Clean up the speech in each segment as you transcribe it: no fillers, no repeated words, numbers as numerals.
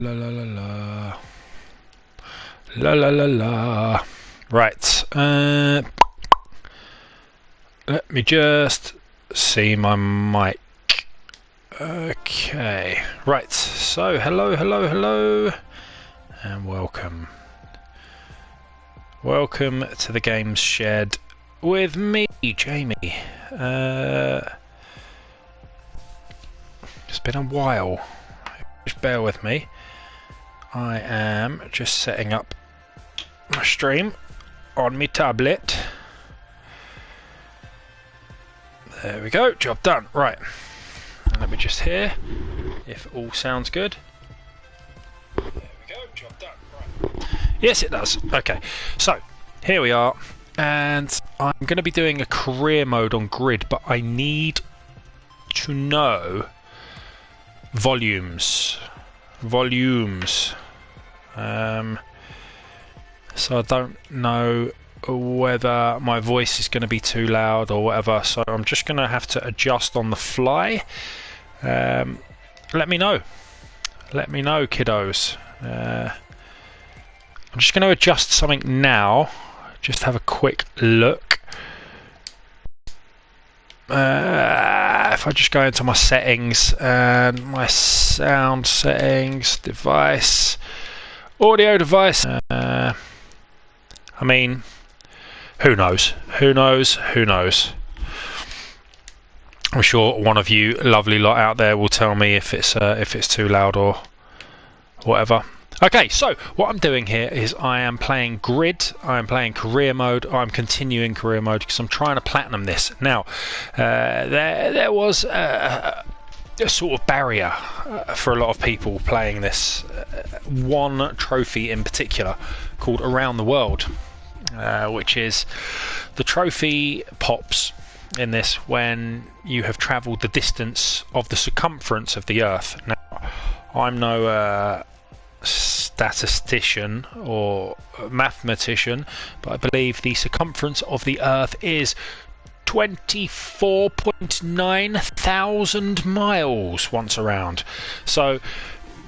La la la la. La la la la. Right. Let me just see my mic. Okay. Right. So, hello, and welcome. Welcome to the Games Shed with me, Jamie. It's been a while. Just bear with me. I am just setting up my stream on my tablet. There we go, job done. Right, and let me just hear if all sounds good. There we go, job done. Right. Yes, it does. Okay, so here we are, and I'm going to be doing a career mode on grid, but I need to know volumes. So I don't know whether my voice is going to be too loud or whatever, so I'm just going to have to adjust on the fly. Let me know, kiddos. I'm just going to adjust something now, just have a quick look. If I just go into my settings and my sound settings, device, audio device, I mean, who knows? I'm sure one of you lovely lot out there will tell me if it's too loud or whatever. Okay, so what I'm doing here is I am playing grid, I'm playing career mode, I'm continuing career mode because I'm trying to platinum this. Now, there was a sort of barrier for a lot of people playing this. One trophy in particular called Around the World, which is the trophy pops in this when you have travelled the distance of the circumference of the Earth. Now, I'm no statistician or mathematician, but I believe the circumference of the Earth is 24.9 thousand miles once around. So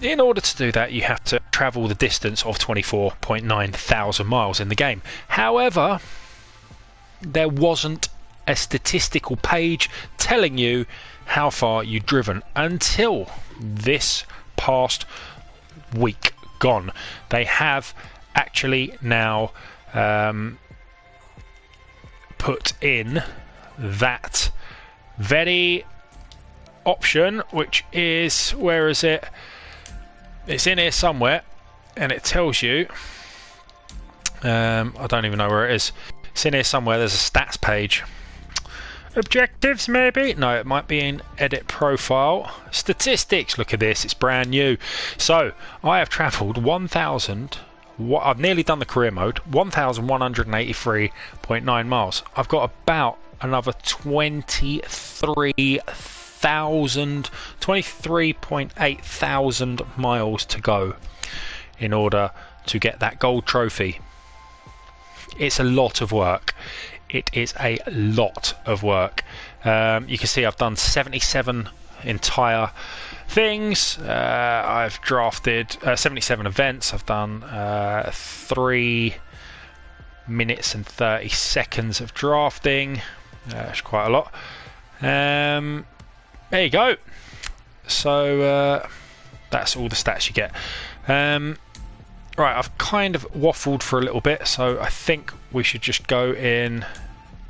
in order to do that, you have to travel the distance of 24.9 thousand miles in the game. However, there wasn't a statistical page telling you how far you'd driven until this past week gone. They have actually now put in that very option, which is, where is it? It's in here somewhere, and it tells you, I don't even know where it is. It's in here somewhere. There's a stats page. Objectives, maybe? No, it might be in edit profile. Statistics, look at this, it's brand new. So, I have travelled 1,000, I've nearly done the career mode, 1,183.9 miles. I've got about another 23.8 thousand miles to go in order to get that gold trophy. It's a lot of work. It is a lot of work. You can see I've done 77 entire things. I've drafted 77 events. I've done 3 minutes and 30 seconds of drafting. That's quite a lot. There you go. So that's all the stats you get. Right, I've kind of waffled for a little bit, so I think we should just go in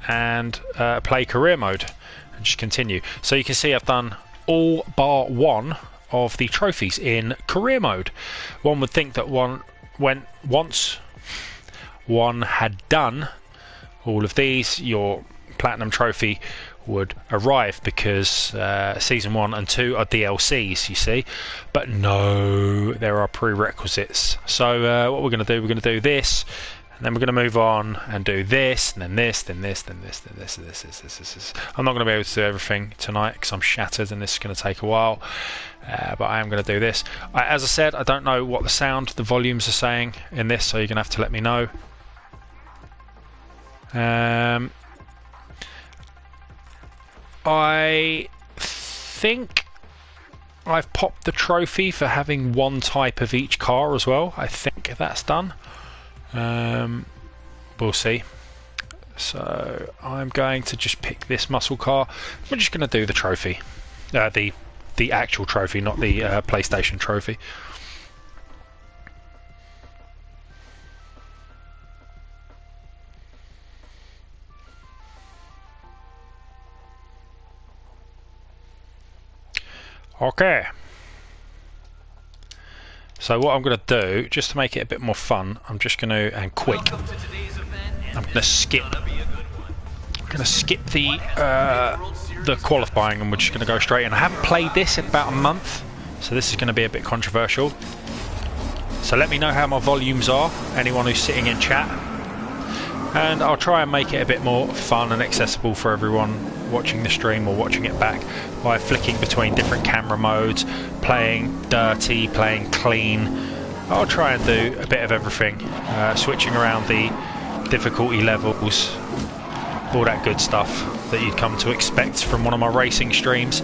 and play career mode and just continue. So you can see I've done all bar one of the trophies in career mode. One would think that once one had done all of these, your platinum trophy would arrive, because season 1 and 2 are DLCs, you see, but no, there are prerequisites. So what we're going to do this, and then we're going to move on and do this, and then this, then this, then this, then this, this. I'm not going to be able to do everything tonight because I'm shattered and this is going to take a while, but I am going to do this. As I said, I don't know what the volumes are saying in this, so you're going to have to let me know. I think I've popped the trophy for having one type of each car as well. I think that's done. We'll see. So I'm going to just pick this muscle car. We're just going to do the trophy, the actual trophy, not the PlayStation trophy. Okay. So what I'm going to do, just to make it a bit more fun, I'm just going to, and quick, I'm going to skip the qualifying, and we're just going to go straight in. I haven't played this in about a month, so this is going to be a bit controversial. So let me know how my volumes are, anyone who's sitting in chat, and I'll try and make it a bit more fun and accessible for everyone watching the stream or watching it back by flicking between different camera modes, playing dirty, playing clean. I'll try and do a bit of everything, switching around the difficulty levels, all that good stuff that you'd come to expect from one of my racing streams.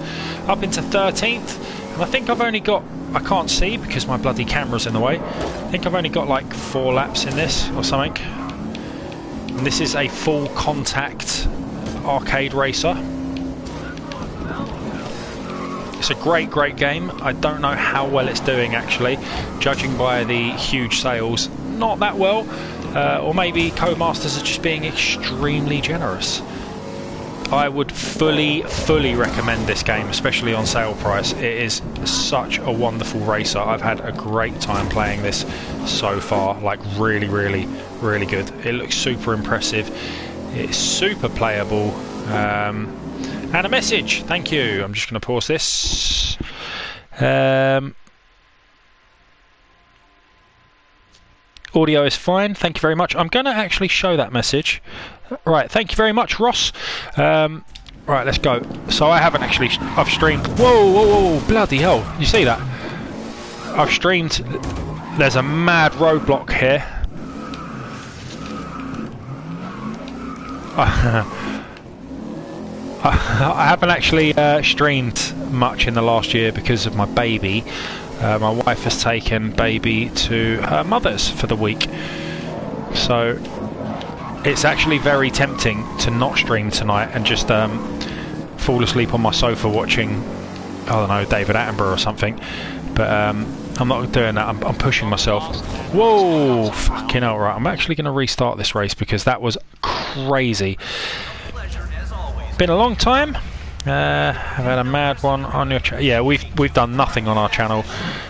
Up into 13th, and I think I've only got, I can't see because my bloody camera's in the way, I think I've only got like 4 laps in this or something. And this is a full contact arcade racer. It's a great game. I don't know how well it's doing actually, judging by the huge sales. Not that well, or maybe Codemasters are just being extremely generous. I would fully recommend this game, especially on sale price. It is such a wonderful racer. I've had a great time playing this so far, like really good. It looks super impressive. It's super playable. And a message, thank you. I'm just going to pause this. Audio is fine, thank you very much. I'm going to actually show that message. Right, thank you very much, Ross. Right, let's go. So I haven't actually, I've streamed. Whoa, bloody hell! You see that? I've streamed. There's a mad roadblock here. I haven't actually streamed much in the last year because of my baby. My wife has taken baby to her mother's for the week, so it's actually very tempting to not stream tonight and just fall asleep on my sofa watching, I don't know, David Attenborough or something. But I'm not doing that. I'm pushing myself. Whoa, fucking hell! Right, I'm actually going to restart this race because that was crazy. Been a long time. I've had a mad one on your channel. Yeah, we've done nothing on our channel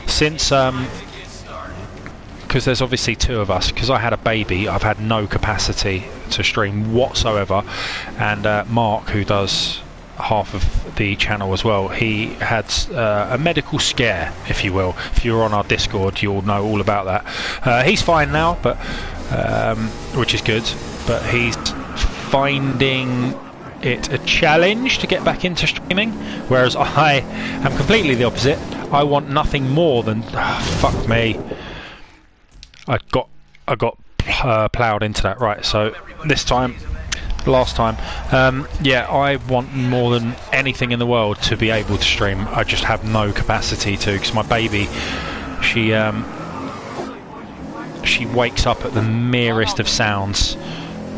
since because there's obviously 2 of us. Because I had a baby, I've had no capacity to stream whatsoever. And Mark, who does half of the channel as well, he had a medical scare, if you will. If you're on our Discord, you'll know all about that. He's fine now, but which is good. But he's finding it a challenge to get back into streaming, whereas I am completely the opposite. I want nothing more than fuck me. I got ploughed into that. Right, so this time, last time, yeah, I want more than anything in the world to be able to stream. I just have no capacity to, because my baby, she wakes up at the merest of sounds.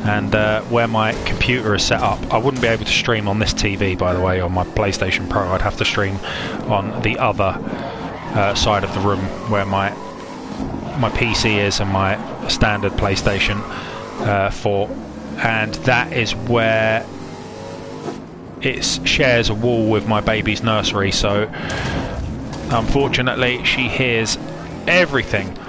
And where my computer is set up, I wouldn't be able to stream on this TV, by the way, on my PlayStation Pro. I'd have to stream on the other side of the room where my PC is and my standard PlayStation 4. And that is where it shares a wall with my baby's nursery. So unfortunately, she hears everything.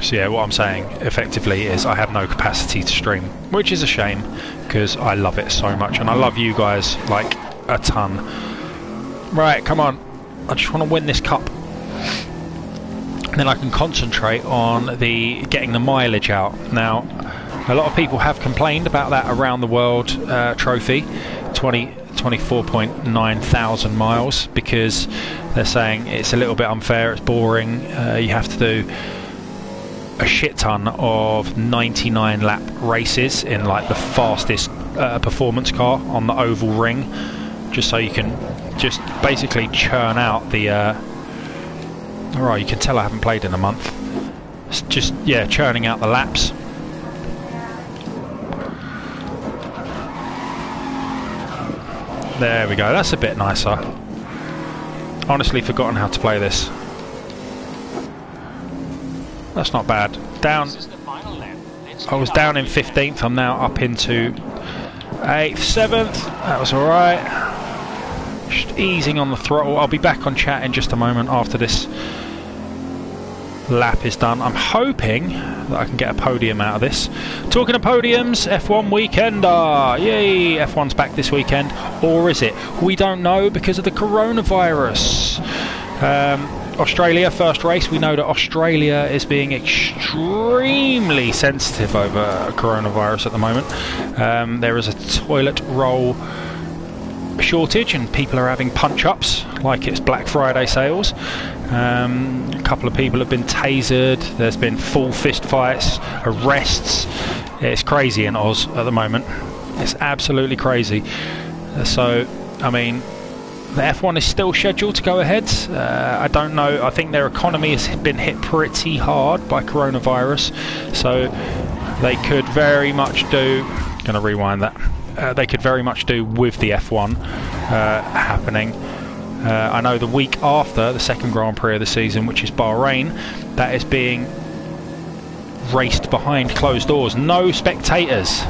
So yeah, what I'm saying effectively is I have no capacity to stream, which is a shame because I love it so much and I love you guys like a ton. Right, come on, I just want to win this cup, and then I can concentrate on getting the mileage out. Now, a lot of people have complained about that around the world trophy, 24.9 thousand miles, because they're saying it's a little bit unfair, it's boring, you have to do a shit ton of 99 lap races in like the fastest performance car on the oval ring, just so you can just basically churn out the... Alright, you can tell I haven't played in a month. It's just, yeah, churning out the laps. There we go, that's a bit nicer. Honestly forgotten how to play this. That's not bad. Down. I was down in 15th, I'm now up into 8th, 7th. That was alright. Just easing on the throttle. I'll be back on chat in just a moment after this lap is done. I'm hoping that I can get a podium out of this. Talking of podiums, F1 weekender. Yay, F1's back this weekend. Or is it? We don't know because of the coronavirus. Australia, first race. We know that Australia is being extremely sensitive over coronavirus at the moment. There is a toilet roll shortage and people are having punch-ups like it's Black Friday sales. A couple of people have been tasered. There's been full fist fights, arrests. It's crazy in Oz at the moment. It's absolutely crazy. So, I mean, the F1 is still scheduled to go ahead. I don't know. I think their economy has been hit pretty hard by coronavirus. So they could very much do... Going to rewind that. They could very much do with the F1 happening. I know the week after the second Grand Prix of the season, which is Bahrain, that is being raced behind closed doors. No spectators.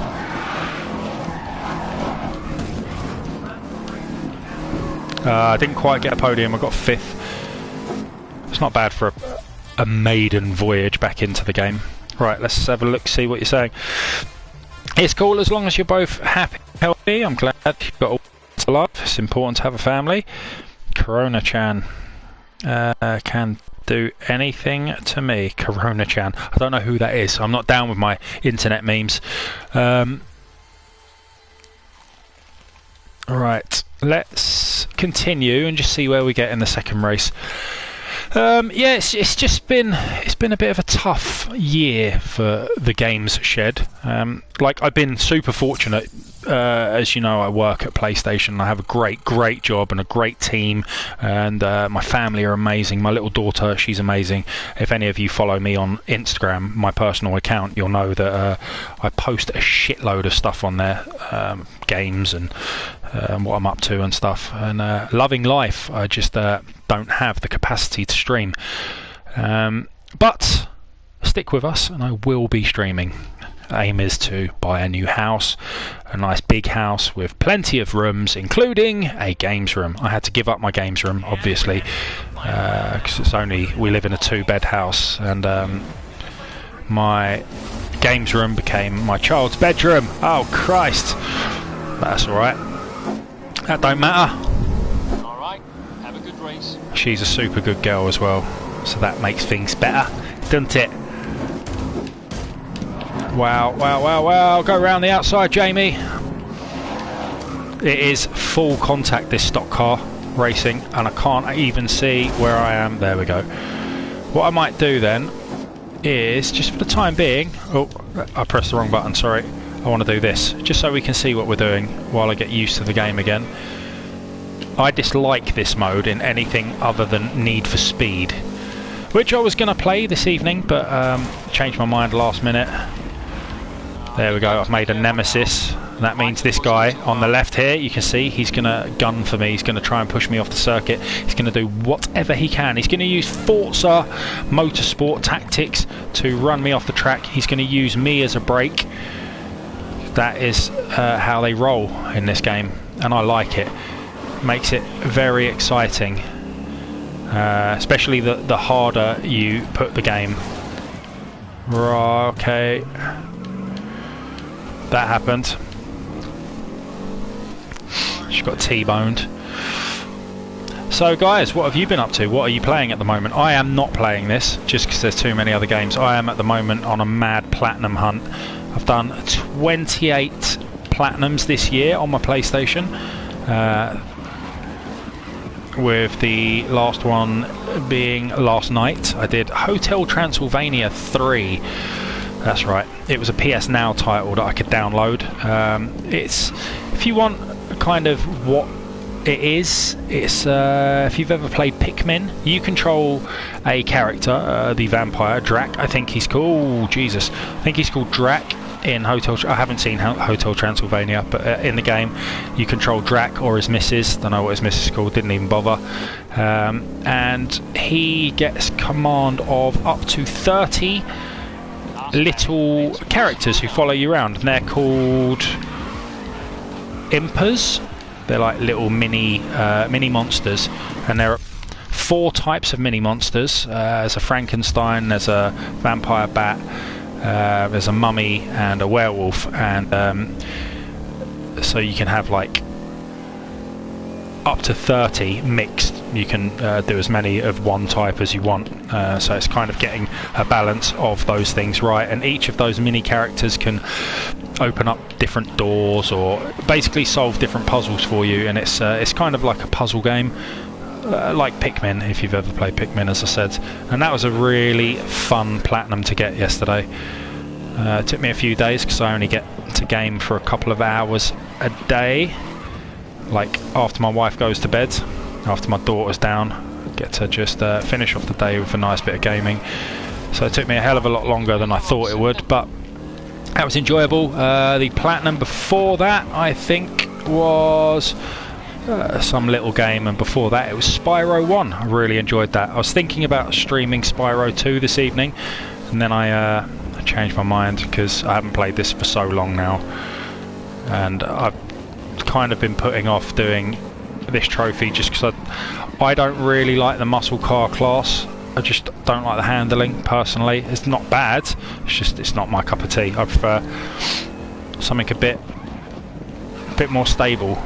I didn't quite get a podium. I got 5th. It's not bad for a maiden voyage back into the game. Right, let's have a look, see what you're saying. It's cool as long as you're both happy, healthy. I'm glad you've got all to love. It's important to have a family. Corona-chan can do anything to me. Corona-chan. I don't know who that is. I'm not down with my internet memes. Alright, let's continue and just see where we get in the second race. Yeah, it's just been a bit of a tough year for the Games Shed. Like, I've been super fortunate. As you know, I work at PlayStation. I have a great job and a great team, and my family are amazing. My little daughter, she's amazing. If any of you follow me on Instagram, my personal account, you'll know that I post a shitload of stuff on there, games and what I'm up to and stuff, and loving life. I just don't have the capacity to stream, but stick with us and I will be streaming. Aim is to buy a new house, a nice big house with plenty of rooms, including a games room. I had to give up my games room, obviously, because we live in a 2-bed house, and my games room became my child's bedroom. Oh Christ, that's alright, that don't matter. Alright, have a good race. She's a super good girl as well, so that makes things better, doesn't it? Wow, go around the outside, Jamie. It is full contact, this stock car racing, and I can't even see where I am. There we go. What I might do then is, just for the time being, oh, I pressed the wrong button, sorry. I want to do this, just so we can see what we're doing while I get used to the game again. I dislike this mode in anything other than Need for Speed, which I was going to play this evening, but changed my mind last minute. There we go, I've made a nemesis. That means this guy on the left here, you can see he's going to gun for me. He's going to try and push me off the circuit. He's going to do whatever he can. He's going to use Forza Motorsport tactics to run me off the track. He's going to use me as a brake. That is how they roll in this game, and I like it. Makes it very exciting, especially the harder you put the game. Right, okay. That happened. She got T-boned. So guys, what have you been up to? What are you playing at the moment? I am not playing this, just because there's too many other games. I am at the moment on a mad platinum hunt. I've done 28 platinums this year on my PlayStation, with the last one being last night. I did Hotel Transylvania 3. That's right, it was a PS Now title that I could download. It's, if you want kind of what it is. It's if you've ever played Pikmin, you control a character, the vampire Drac. I think he's called Jesus. I think he's called Drac in Hotel. I haven't seen Hotel Transylvania, but in the game, you control Drac or his missus. Don't know what his missus is called. Didn't even bother. And he gets command of up to 30 little characters who follow you around, and they're called Impas. They're like little mini monsters, and there are 4 types of mini monsters. There's a Frankenstein, there's a vampire bat, there's a mummy, and a werewolf. And so you can have like up to 30 mixed. You can do as many of one type as you want, so it's kind of getting a balance of those things right, and each of those mini characters can open up different doors or basically solve different puzzles for you, and it's kind of like a puzzle game, like Pikmin, if you've ever played Pikmin, as I said. And that was a really fun platinum to get yesterday. It took me a few days because I only get to game for a couple of hours a day, like after my wife goes to bed, after my daughter's down, I get to just finish off the day with a nice bit of gaming. So it took me a hell of a lot longer than I thought it would, but that was enjoyable. The platinum before that, I think, was some little game, and before that it was Spyro 1. I really enjoyed that. I was thinking about streaming Spyro 2 this evening, and then I changed my mind because I haven't played this for so long now, and I've kind of been putting off doing this trophy just because I don't really like the muscle car class. I just don't like the handling personally. It's not bad, it's not my cup of tea. I prefer something a bit more stable,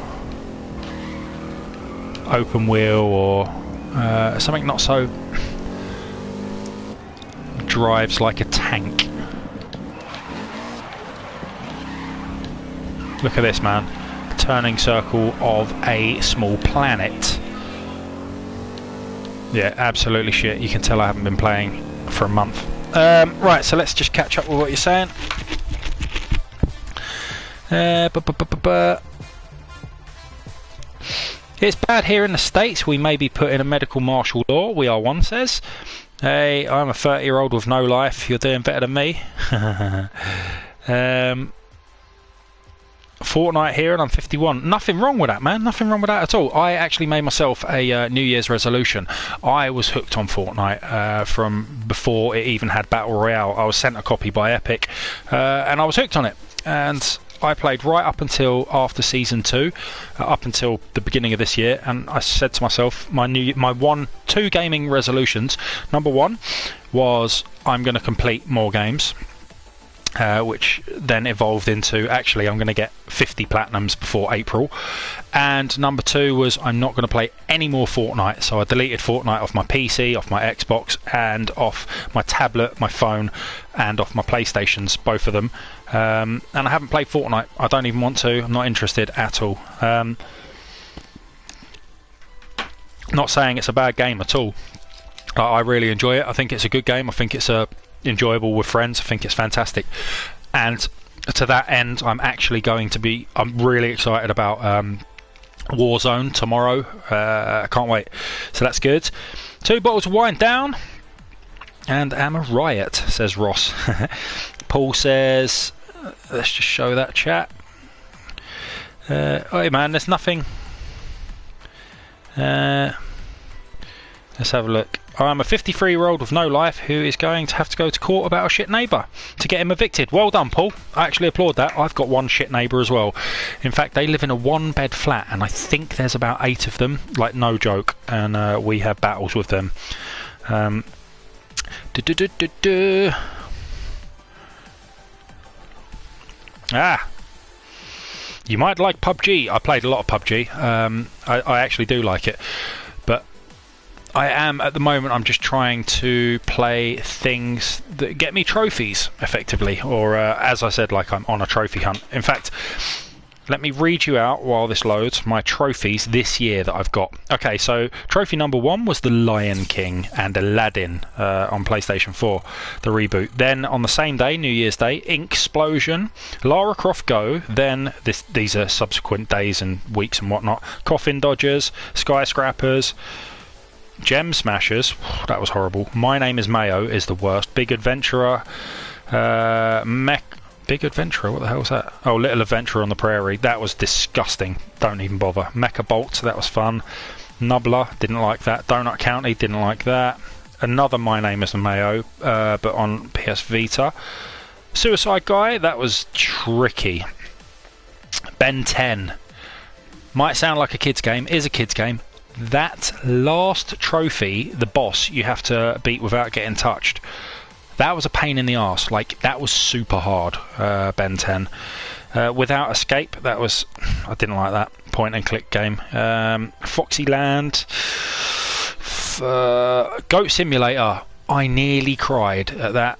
open wheel, or something not so drives like a tank. Look at this, man. Turning circle of a small planet. Yeah, absolutely shit. You can tell I haven't been playing for a month. Right, so let's just catch up with what you're saying. It's bad here in the States. We may be put in a medical martial law. We are one says. Hey, I'm a 30-year-old with no life. You're doing better than me. Fortnite here, and I'm 51. Nothing wrong with that, man. Nothing wrong with that at all. I actually made myself a New Year's resolution. I was hooked on Fortnite from before it even had Battle Royale. I was sent a copy by Epic, and I was hooked on it. And I played right up until after Season 2, up until the beginning of this year, and I said to myself, my two gaming resolutions. Number one was I'm going to complete more games. Which then evolved into actually I'm going to get 50 platinums before April. And number two was I'm not going to play any more Fortnite. So I deleted Fortnite off my PC, off my Xbox, and off my tablet, my phone, and off my PlayStations, both of them. And I haven't played Fortnite. I don't even want to. I'm not interested at all. Not saying it's a bad game at all. I really enjoy it. I think it's a good game. I think it's enjoyable with friends. I think it's fantastic, and to that end I'm really excited about Warzone tomorrow. I can't wait, so that's good. 2 bottles of wine down and am a riot, says Ross. Paul says let's just show that chat. Oh man, there's nothing. Let's have a look. I'm a 53-year-old with no life who is going to have to go to court about a shit neighbour to get him evicted. Well done, Paul. I actually applaud that. I've got one shit neighbour as well. In fact, they live in a 1-bed flat, and I think there's about 8 of them, like no joke, and we have battles with them. You might like PUBG. I played a lot of PUBG. I actually do like it. But I am, at the moment, I'm just trying to play things that get me trophies, effectively. Or, as I said, like I'm on a trophy hunt. In fact, let me read you out while this loads my trophies this year that I've got. Okay, so trophy number 1 was the Lion King and Aladdin on PlayStation 4, the reboot. Then on the same day, New Year's Day, Inksplosion, Lara Croft Go. Then these are subsequent days and weeks and whatnot. Coffin Dodgers, Skyscrapers, Gem Smashers. That was horrible. My Name is Mayo is the worst. Big Adventurer, Big Adventurer, what the hell was that? Oh, Little Adventure on the Prairie. That was disgusting. Don't even bother. Mecha Bolt, that was fun. Nubler, didn't like that. Donut County, didn't like that. Another My Name is Mayo, but on PS Vita. Suicide Guy, that was tricky. Ben 10. Might sound like a kid's game, is a kid's game. That last trophy, the boss, you have to beat without getting touched. That was a pain in the arse. Like, that was super hard, Ben 10. Without Escape, that was... I didn't like that. Point and click game. Foxyland. Goat Simulator. I nearly cried at that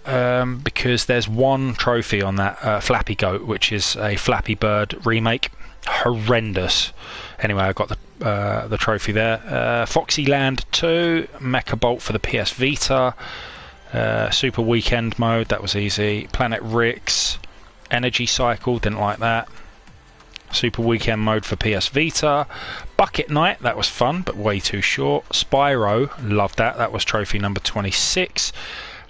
because there's one trophy on that, Flappy Goat, which is a Flappy Bird remake. Horrendous. Anyway, I got the trophy there. Foxyland 2. Mecha Bolt for the PS Vita. Super Weekend mode, that was easy. Planet Rix, Energy Cycle, didn't like that. Super Weekend mode for PS Vita. Bucket Night, that was fun but way too short. Spyro, loved that. That was trophy number 26.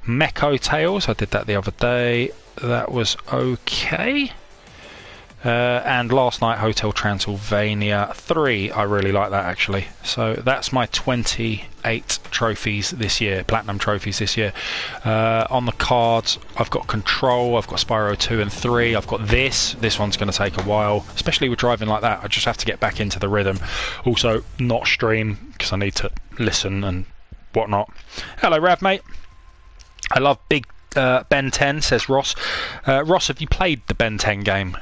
Mecho Tales, I did that the other day. That was okay. And last night, Hotel Transylvania 3. I really like that actually. So that's my 28 trophies this year, platinum trophies this year. On the cards, I've got Control, I've got Spyro 2 and 3, I've got this. This one's going to take a while, especially with driving like that. I just have to get back into the rhythm. Also, not stream because I need to listen and whatnot. Hello, Rav, mate. I love big Ben 10, says Ross. Ross, have you played the Ben 10 game?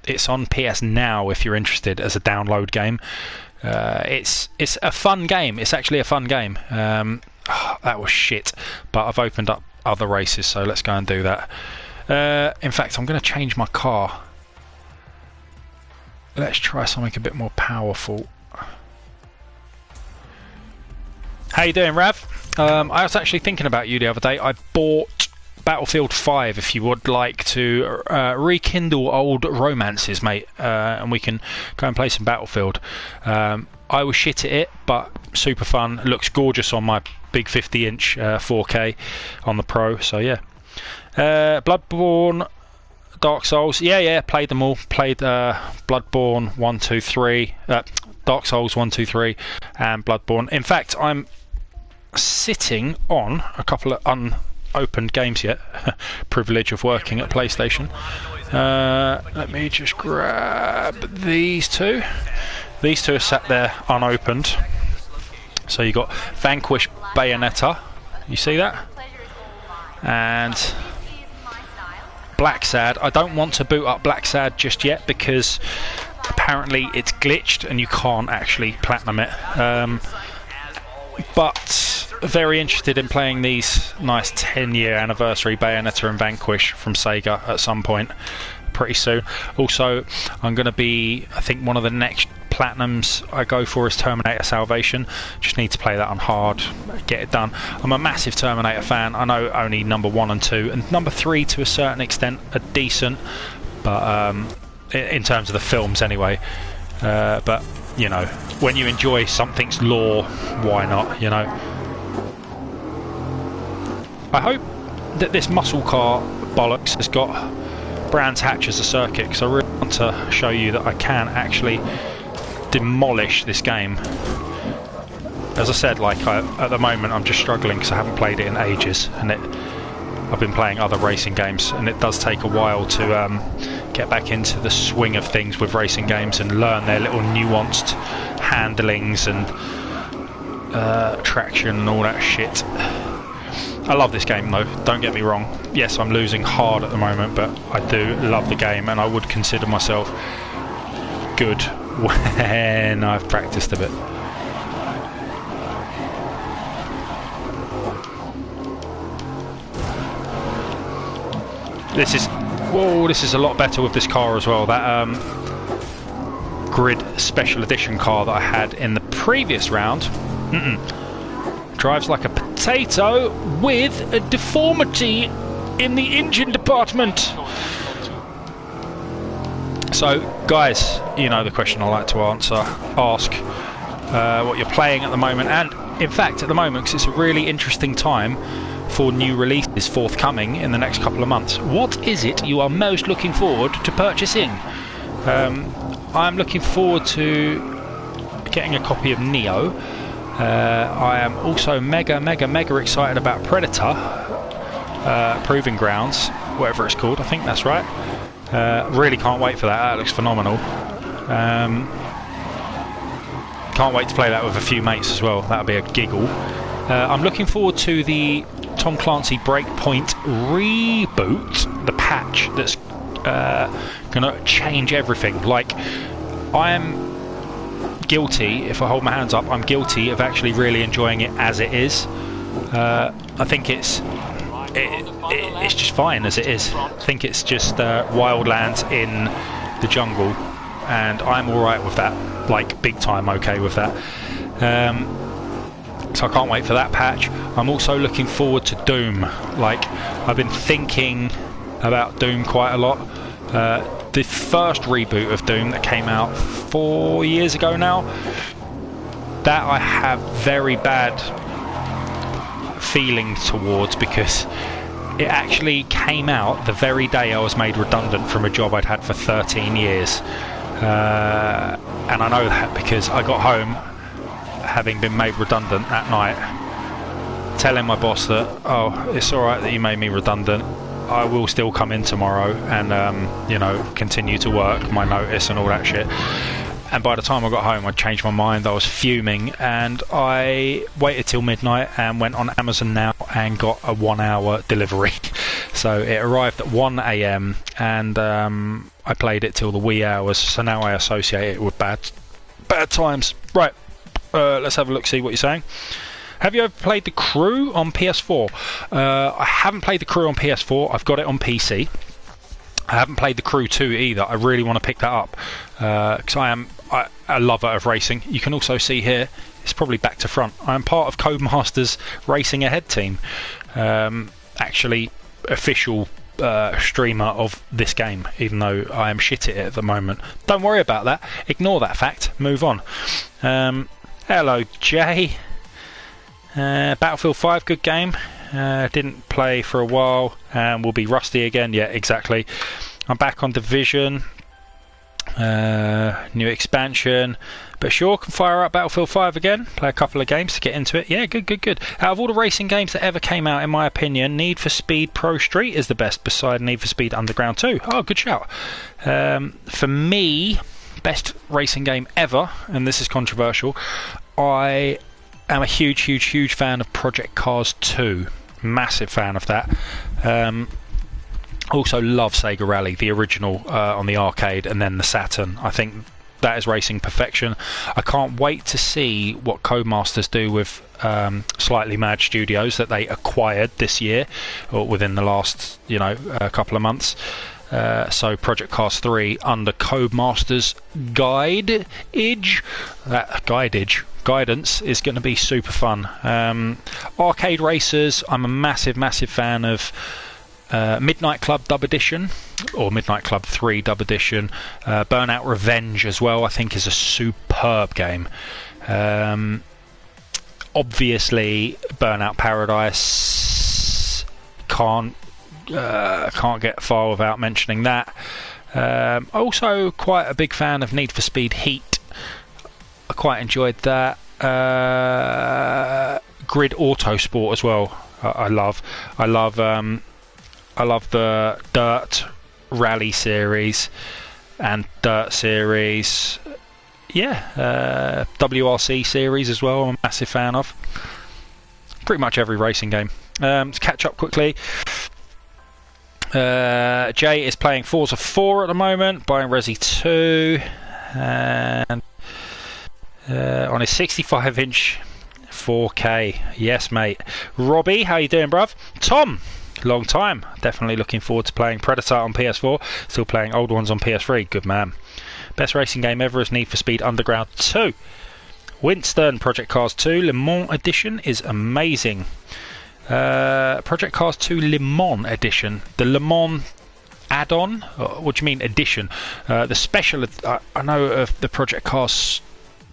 It's on PS Now if you're interested as a download game. It's a fun game. It's actually a fun game. That was shit, but I've opened up other races, so let's go and do that. In fact, I'm going to change my car. Let's try something a bit more powerful. How you doing, Rav? I was actually thinking about you the other day. I bought Battlefield 5 if you would like to rekindle old romances, mate, and we can go and play some Battlefield. I was shit at it, but super fun. It looks gorgeous on my big 50-inch 4K on the Pro, so yeah. Bloodborne, Dark Souls, yeah, played them all. Played Bloodborne 1, 2, 3, Dark Souls 1, 2, 3, and Bloodborne. In fact, I'm sitting on a couple of unopened games yet. Privilege of working at PlayStation. Let me just grab these two. These two are sat there unopened. So you got Vanquish Bayonetta. You see that? And Black Sad. I don't want to boot up Black Sad just yet because apparently it's glitched and you can't actually platinum it. But very interested in playing these nice 10-year anniversary Bayonetta and Vanquish from Sega at some point pretty soon. Also, I'm going to be, I think one of the next platinums I go for is Terminator Salvation. Just need to play that on hard, get it done. I'm a massive Terminator fan. I know only number 1 and 2 and number 3 to a certain extent are decent, but in terms of the films anyway. But you know, when you enjoy something's lore, why not, you know? I hope that this muscle car bollocks has got Brands Hatch as a circuit, because I really want to show you that I can actually demolish this game. As I said, like at the moment I'm just struggling because I haven't played it in ages, and I've been playing other racing games, and it does take a while to get back into the swing of things with racing games and learn their little nuanced handlings and traction and all that shit. I love this game though, don't get me wrong. Yes, I'm losing hard at the moment, but I do love the game, and I would consider myself good when I've practiced a bit. This is a lot better with this car as well. That grid special edition car that I had in the previous round. Drives like a potato with a deformity in the engine department. So, guys, you know the question I like to ask what you're playing at the moment, and in fact, at the moment, because it's a really interesting time for new releases forthcoming in the next couple of months. What is it you are most looking forward to purchasing? I'm looking forward to getting a copy of Neo. I am also mega excited about Predator, Proving Grounds, whatever it's called. I think that's right. Really can't wait for that. That looks phenomenal. Can't wait to play that with a few mates as well. That'll be a giggle. I'm looking forward to the Tom Clancy Breakpoint reboot, the patch that's gonna change everything. Like, I'm guilty, if I hold my hands up, I'm guilty of actually really enjoying it as it is. I think it's just fine as it is. I think it's just wildlands in the jungle, and I'm alright with that, like big time okay with that. So I can't wait for that patch. I'm also looking forward to Doom. Like, I've been thinking about Doom quite a lot. The first reboot of Doom that came out 4 years ago now, that I have very bad feelings towards, because it actually came out the very day I was made redundant from a job I'd had for 13 years. And I know that because I got home having been made redundant that night, telling my boss that, oh, it's alright that you made me redundant, I will still come in tomorrow and you know, continue to work my notice and all that shit. And by the time I got home, I'd changed my mind. I was fuming, and I waited till midnight and went on Amazon Now and got a 1 hour delivery. So it arrived at 1 AM, and I played it till the wee hours. So now I associate it with bad times. Right, let's have a look, see what you're saying. Have you ever played The Crew on PS4? I haven't played The Crew on PS4. I've got it on PC. I haven't played The Crew 2 either. I really want to pick that up, because I am a lover of racing. You can also see here, it's probably back to front, I am part of Codemasters Racing Ahead team. Actually, official streamer of this game, even though I am shit at it at the moment. Don't worry about that. Ignore that fact. Move on. Hello, Jay. Battlefield 5, good game. Didn't play for a while and will be rusty again. Yeah, exactly. I'm back on Division. New expansion. But sure, can fire up Battlefield 5 again. Play a couple of games to get into it. Yeah, good. Out of all the racing games that ever came out, in my opinion, Need for Speed Pro Street is the best, beside Need for Speed Underground 2. Oh, good shout. For me, best racing game ever, and this is controversial, I am a huge fan of Project Cars 2. Massive fan of that. Also love Sega Rally, the original on the arcade, and then the Saturn. I think that is racing perfection. I can't wait to see what Codemasters do with Slightly Mad Studios that they acquired this year, or within the last, couple of months. So Project Cars 3 under Codemasters guidance is going to be super fun. Arcade racers, I'm a massive fan of Midnight Club Dub Edition, or Midnight Club 3 Dub Edition. Burnout Revenge as well, I think, is a superb game. Obviously Burnout Paradise, can't get far without mentioning that. Also quite a big fan of Need for Speed Heat. I quite enjoyed that. Grid Autosport as well. I love the Dirt Rally series and Dirt series. Yeah, WRC series as well. I'm a massive fan of. Pretty much every racing game. To catch up quickly. Jay is playing Forza 4 at the moment, buying Resi 2, and on his 65-inch 4K. Yes, mate. Robbie, how you doing, bruv? Tom, long time. Definitely looking forward to playing Predator on PS4. Still playing old ones on PS3. Good man. Best racing game ever is Need for Speed Underground 2. Winston, Project Cars 2 Le Mans Edition is amazing. Project Cars 2 Le Mans Edition. The Le Mans add-on? What do you mean edition? The special... I know of the Project Cars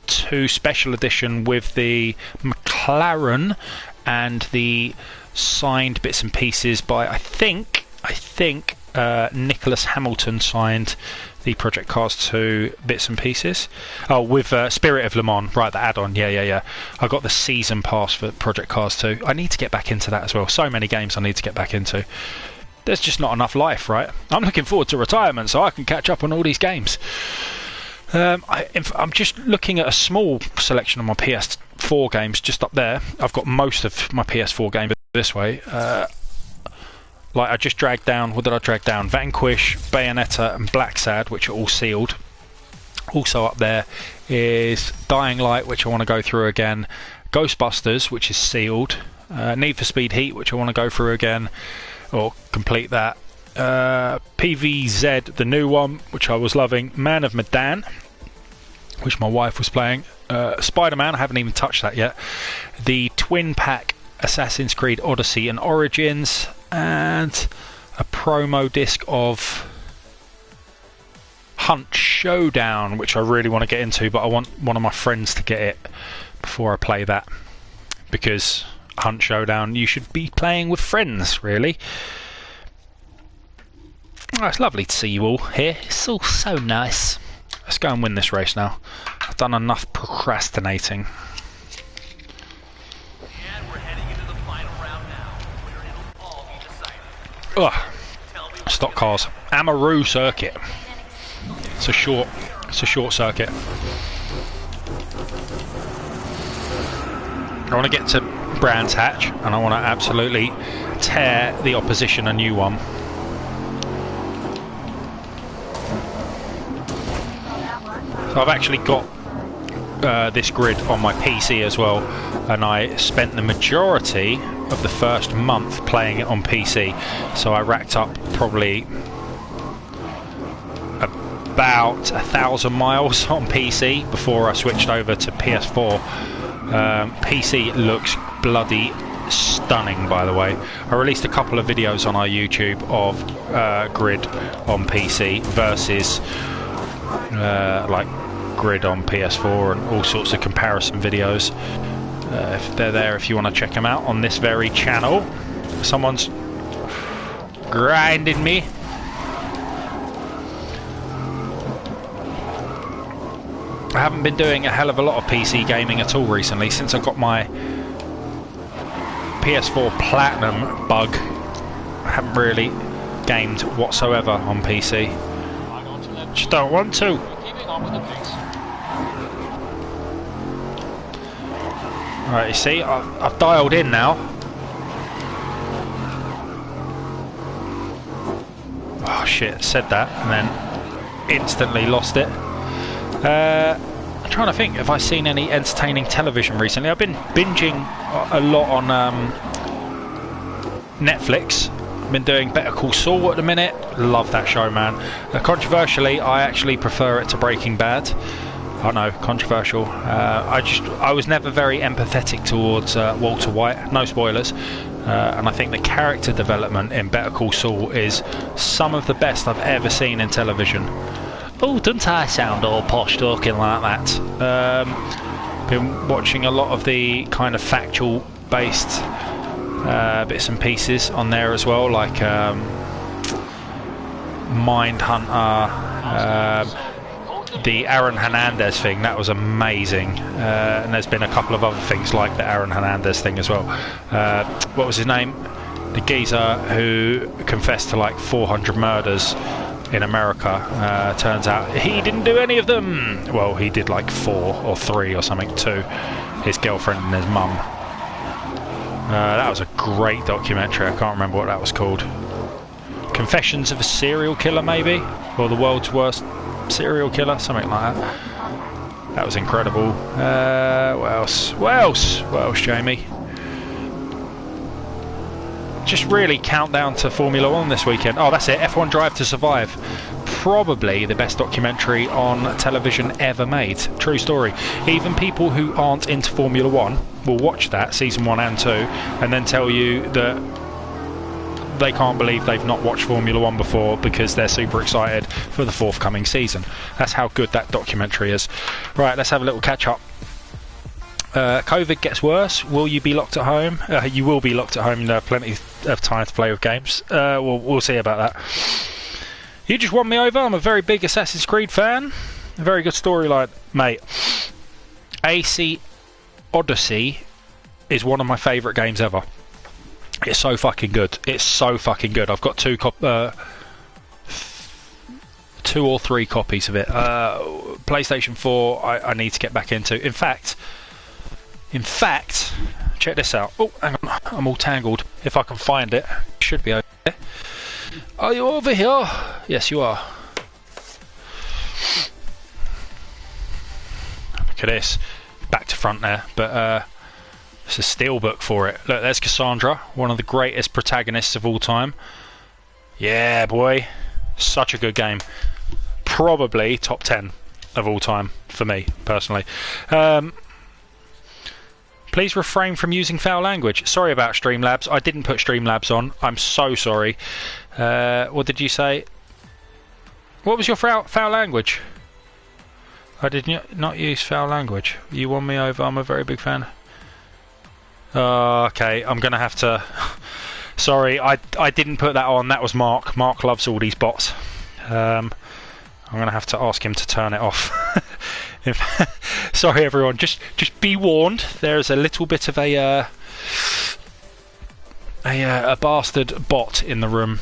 2 special edition with the McLaren and the signed bits and pieces by, I think Nicholas Hamilton signed the Project Cars 2 bits and pieces. Oh, with Spirit of Le Mans, right, the add-on, yeah. I got the season pass for Project Cars 2. I need to get back into that as well. So many games I need to get back into. There's just not enough life, right? I'm looking forward to retirement so I can catch up on all these games. I'm just looking at a small selection of my PS4 games just up there. I've got most of my PS4 games this way. Like I just dragged down, what did I drag down? Vanquish, Bayonetta and Black Sad, which are all sealed. Also up there is Dying Light, which I want to go through again. Ghostbusters, which is sealed. Need for Speed Heat, which I want to go through again, or complete that. PVZ, the new one, which I was loving. Man of Medan, which my wife was playing. Spider-Man, I haven't even touched that yet. The twin pack Assassin's Creed Odyssey and Origins, and a promo disc of Hunt Showdown, which I really want to get into, but I want one of my friends to get it before I play that, because Hunt Showdown you should be playing with friends, really. Oh, it's lovely to see you all here. It's all so nice. Let's go and win this race now. I've done enough procrastinating. Ugh. Stock cars. Amaru circuit. It's a short circuit. I want to get to Brands Hatch and I want to absolutely tear the opposition a new one. So I've actually got this grid on my PC as well, and I spent the majority of the first month playing it on PC, so I racked up probably about 1,000 miles on PC before I switched over to PS4. PC looks bloody stunning, by the way. I released a couple of videos on our YouTube of grid on PC versus like grid on PS4 and all sorts of comparison videos. If they're there, if you want to check them out on this very channel. Someone's grinding me. I haven't been doing a hell of a lot of PC gaming at all recently since I got my PS4 Platinum bug. I haven't really gamed whatsoever on PC. Just don't want to. Right, you see, I've dialed in now. Oh shit, said that and then instantly lost it. I'm trying to think, have I seen any entertaining television recently? I've been binging a lot on Netflix. I've been doing Better Call Saul at the minute. Love that show, man. Controversially, I actually prefer it to Breaking Bad. I know, controversial. I was never very empathetic towards Walter White. No spoilers. And I think the character development in Better Call Saul is some of the best I've ever seen in television. Oh, don't I sound all posh talking like that? Been watching a lot of the kind of factual based bits and pieces on there as well, like Mindhunter, the Aaron Hernandez thing. That was amazing. And there's been a couple of other things like the Aaron Hernandez thing as well. What was his name? The geezer who confessed to like 400 murders in America. Turns out he didn't do any of them. Well, he did like 4 or 3 or something to his girlfriend and his mum. That was a great documentary. I can't remember what that was called. Confessions of a Serial Killer, maybe? Or the World's Worst Serial Killer, something like that. That was incredible. What else? What else? What else, Jamie? Just really countdown to Formula 1 this weekend. Oh, that's it. F1 Drive to Survive. probably the best documentary on television ever made. True story. Even people who aren't into Formula 1 will watch that, season 1 and 2, and then tell you that they can't believe they've not watched Formula 1 before because they're super excited for the forthcoming season. That's how good that documentary is. Right, let's have a little catch up. COVID gets worse. Will you be locked at home? You will be locked at home. You have plenty of time to play with games. We'll see about that. You just won me over. I'm a very big Assassin's Creed fan. A very good storyline, mate. AC Odyssey is one of my favourite games ever. It's so fucking good. It's so fucking good. I've got 2 or 3 copies of it. PlayStation 4 I need to get back into. In fact, check this out. Oh, hang on. I'm all tangled. If I can find it, it should be over there. Are you over here? Yes, you are. Look at this. Back to front there. But it's a steelbook for it. Look, there's Cassandra, one of the greatest protagonists of all time. Yeah, boy. Such a good game. Probably top 10 of all time for me, personally. Please refrain from using foul language. Sorry about Streamlabs. I didn't put Streamlabs on. I'm so sorry. What did you say? What was your foul language? I did not use foul language. You won me over. I'm a very big fan. Okay, I'm going to have to... Sorry, I didn't put that on. That was Mark. Mark loves all these bots. I'm going to have to ask him to turn it off. Sorry, everyone. Just be warned. There's a little bit of a bastard bot in the room.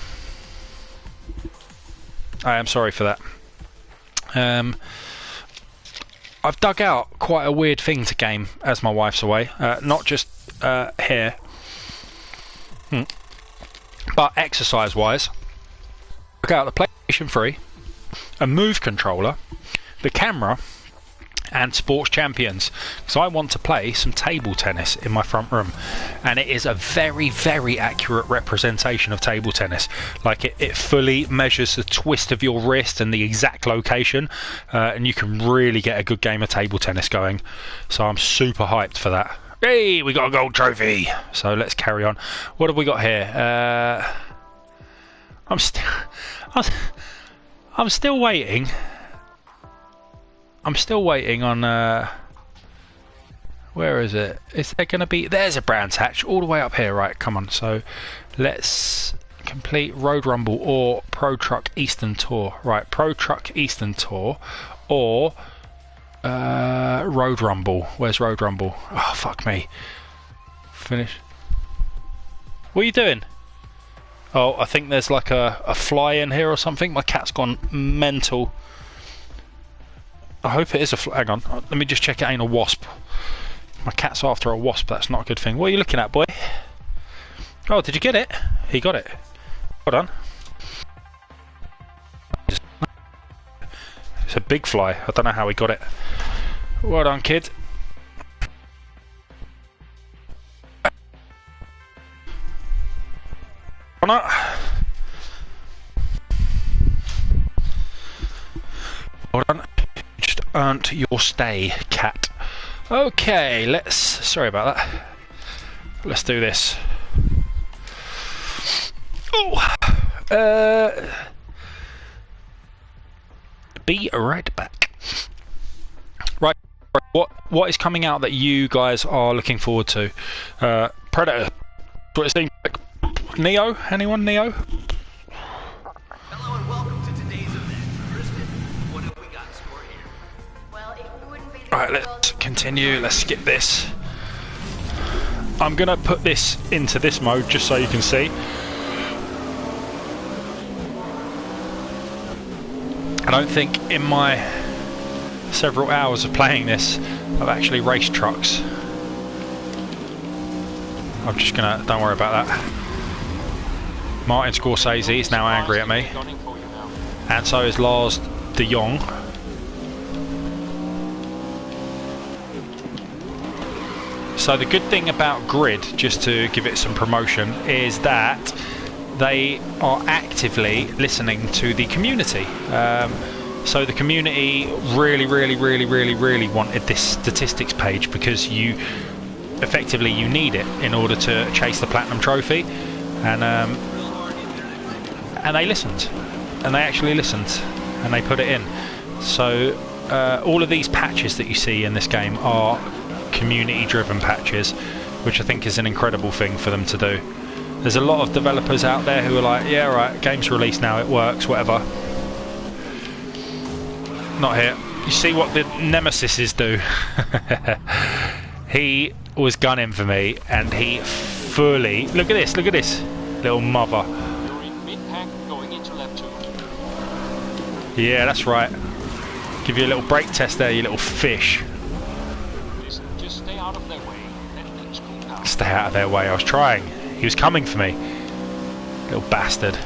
I am sorry for that. I've dug out quite a weird thing to game as my wife's away. Not just here, but exercise-wise. Dug out the PlayStation 3, a Move controller, the camera, and Sports Champions. So I want to play some table tennis in my front room, and it is a very, very accurate representation of table tennis. Like it fully measures the twist of your wrist and the exact location, and you can really get a good game of table tennis going. So I'm super hyped for that. Hey, we got a gold trophy. So let's carry on. What have we got here? I'm still waiting. I'm still waiting on, where is it? Is there going to be... There's a Brands Hatch all the way up here. Right, come on. So let's complete Road Rumble or Pro Truck Eastern Tour. Right, Pro Truck Eastern Tour or Road Rumble. Where's Road Rumble? Oh, fuck me. Finish. What are you doing? Oh, I think there's like a fly in here or something. My cat's gone mental. I hope it is a hang on, let me just check it ain't a wasp. My cat's after a wasp, that's not a good thing. What are you looking at, boy? Oh, did you get it? He got it. Well done. It's a big fly. I don't know how he got it. Well done, kid. Well done. Just earned your stay, cat. Okay, let's... Sorry about that. Let's do this. Oh! Be right back. Right, what is coming out that you guys are looking forward to? Predator. What it seems like. Neo? Anyone? Neo? Hello and welcome to today's event. Kristen, what have we got in store here? Well, if you wouldn't be Alright, let's continue. Let's skip this. I'm going to put this into this mode just so you can see. I don't think in my several hours of playing this I've actually raced trucks. I'm just going to... Don't worry about that. Martin Scorsese is now angry at me, and so is Lars de Jong. So the good thing about Grid, just to give it some promotion, is that they are actively listening to the community. So the community really wanted this statistics page because you need it in order to chase the platinum trophy, and they listened, and they actually listened, and they put it in. So all of these patches that you see in this game are community-driven patches, which I think is an incredible thing for them to do. There's a lot of developers out there who are like, yeah, right, game's released now, it works, whatever. Not here. You see what the Nemesises do? He was gunning for me, and he fully... Look at this, little mother. You're in mid-pack going into lap 2. Yeah, that's right. Give you a little brake test there, you little fish. Listen, just stay out of their way. Let things cool down. Stay out of their way, I was trying. He was coming for me. Little bastard.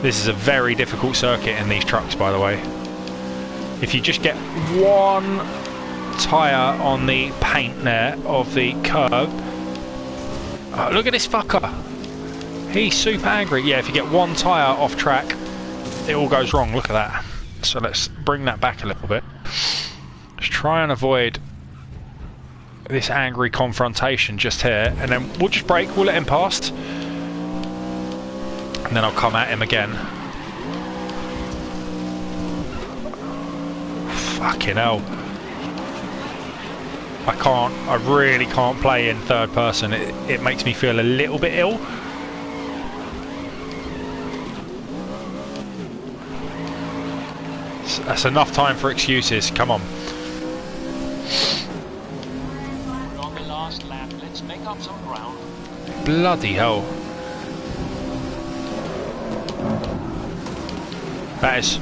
This is a very difficult circuit in these trucks, by the way. If you just get one tyre on the paint there of the curb... Oh, look at this fucker. He's super angry. Yeah, if you get one tyre off track, it all goes wrong. Look at that. So let's bring that back a little bit. Let's try and avoid this angry confrontation just here, and then we'll just brake, we'll let him past, and then I'll come at him again. Fucking hell. I really can't play in third person. It makes me feel a little bit ill. That's enough time for excuses, come on. We're on the last lap. Let's make up some ground. Bloody hell. That is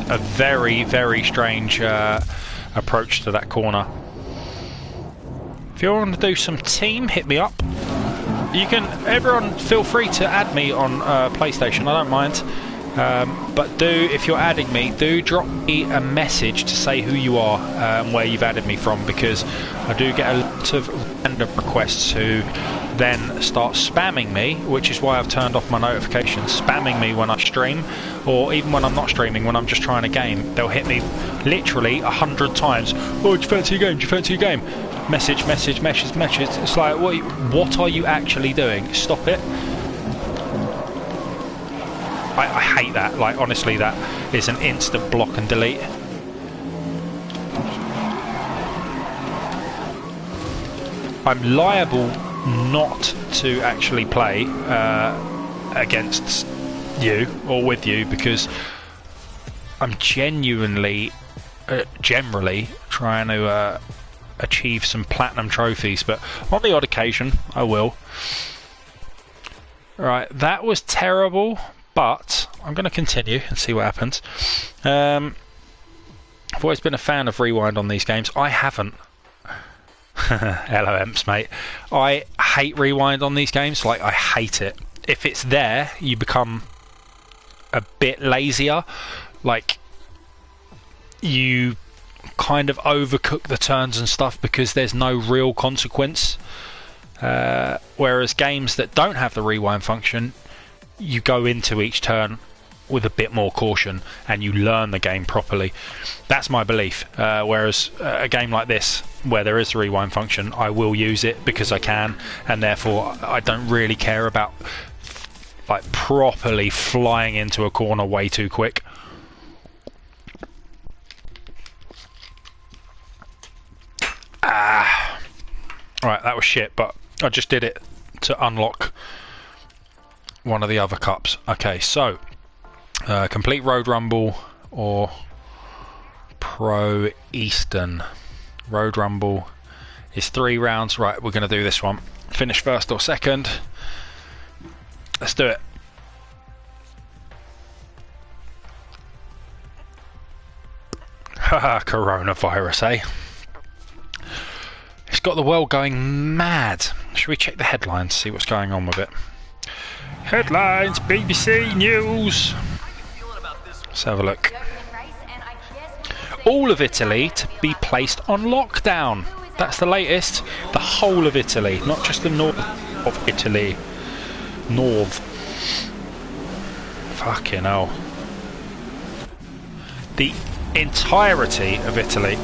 a very strange approach to that corner. If you want to do some team, hit me up. You can, everyone feel free to add me on PlayStation, I don't mind. But if you're adding me, do drop me a message to say who you are and where you've added me from, because I do get a lot of random requests who then start spamming me, which is why I've turned off my notifications, spamming me when I stream, or even when I'm not streaming, when I'm just trying a game. They'll hit me literally 100 times. Oh, do you fancy a game? Do you fancy a game? Message. It's like, what are you actually doing? Stop it. I hate that. Like, honestly, that is an instant block and delete. I'm liable not to actually play against you or with you, because I'm generally trying to achieve some platinum trophies, but on the odd occasion I will. Right, that was terrible, but I'm going to continue and see what happens. I've always been a fan of rewind on these games. I haven't. Hello, Emps, mate. I hate rewind on these games. Like, I hate it. If it's there, you become a bit lazier. Like, you kind of overcook the turns and stuff because there's no real consequence. Whereas games that don't have the rewind function, you go into each turn with a bit more caution and you learn the game properly. That's my belief. Whereas a game like this, where there is the rewind function, I will use it because I can, and therefore I don't really care about like properly flying into a corner way too quick. Right, that was shit, but I just did it to unlock one of the other cups. Okay, so complete Road Rumble or Pro Eastern. Road Rumble is 3 rounds. Right, we're going to do this one. Finish first or second. Let's do it. Haha, coronavirus, eh? It's got the world going mad. Should we check the headlines, see what's going on with it? Headlines, BBC News. Let's have a look. All of Italy to be placed on lockdown. That's the latest. The whole of Italy, not just the north of Italy. North. Fucking hell. The entirety of Italy.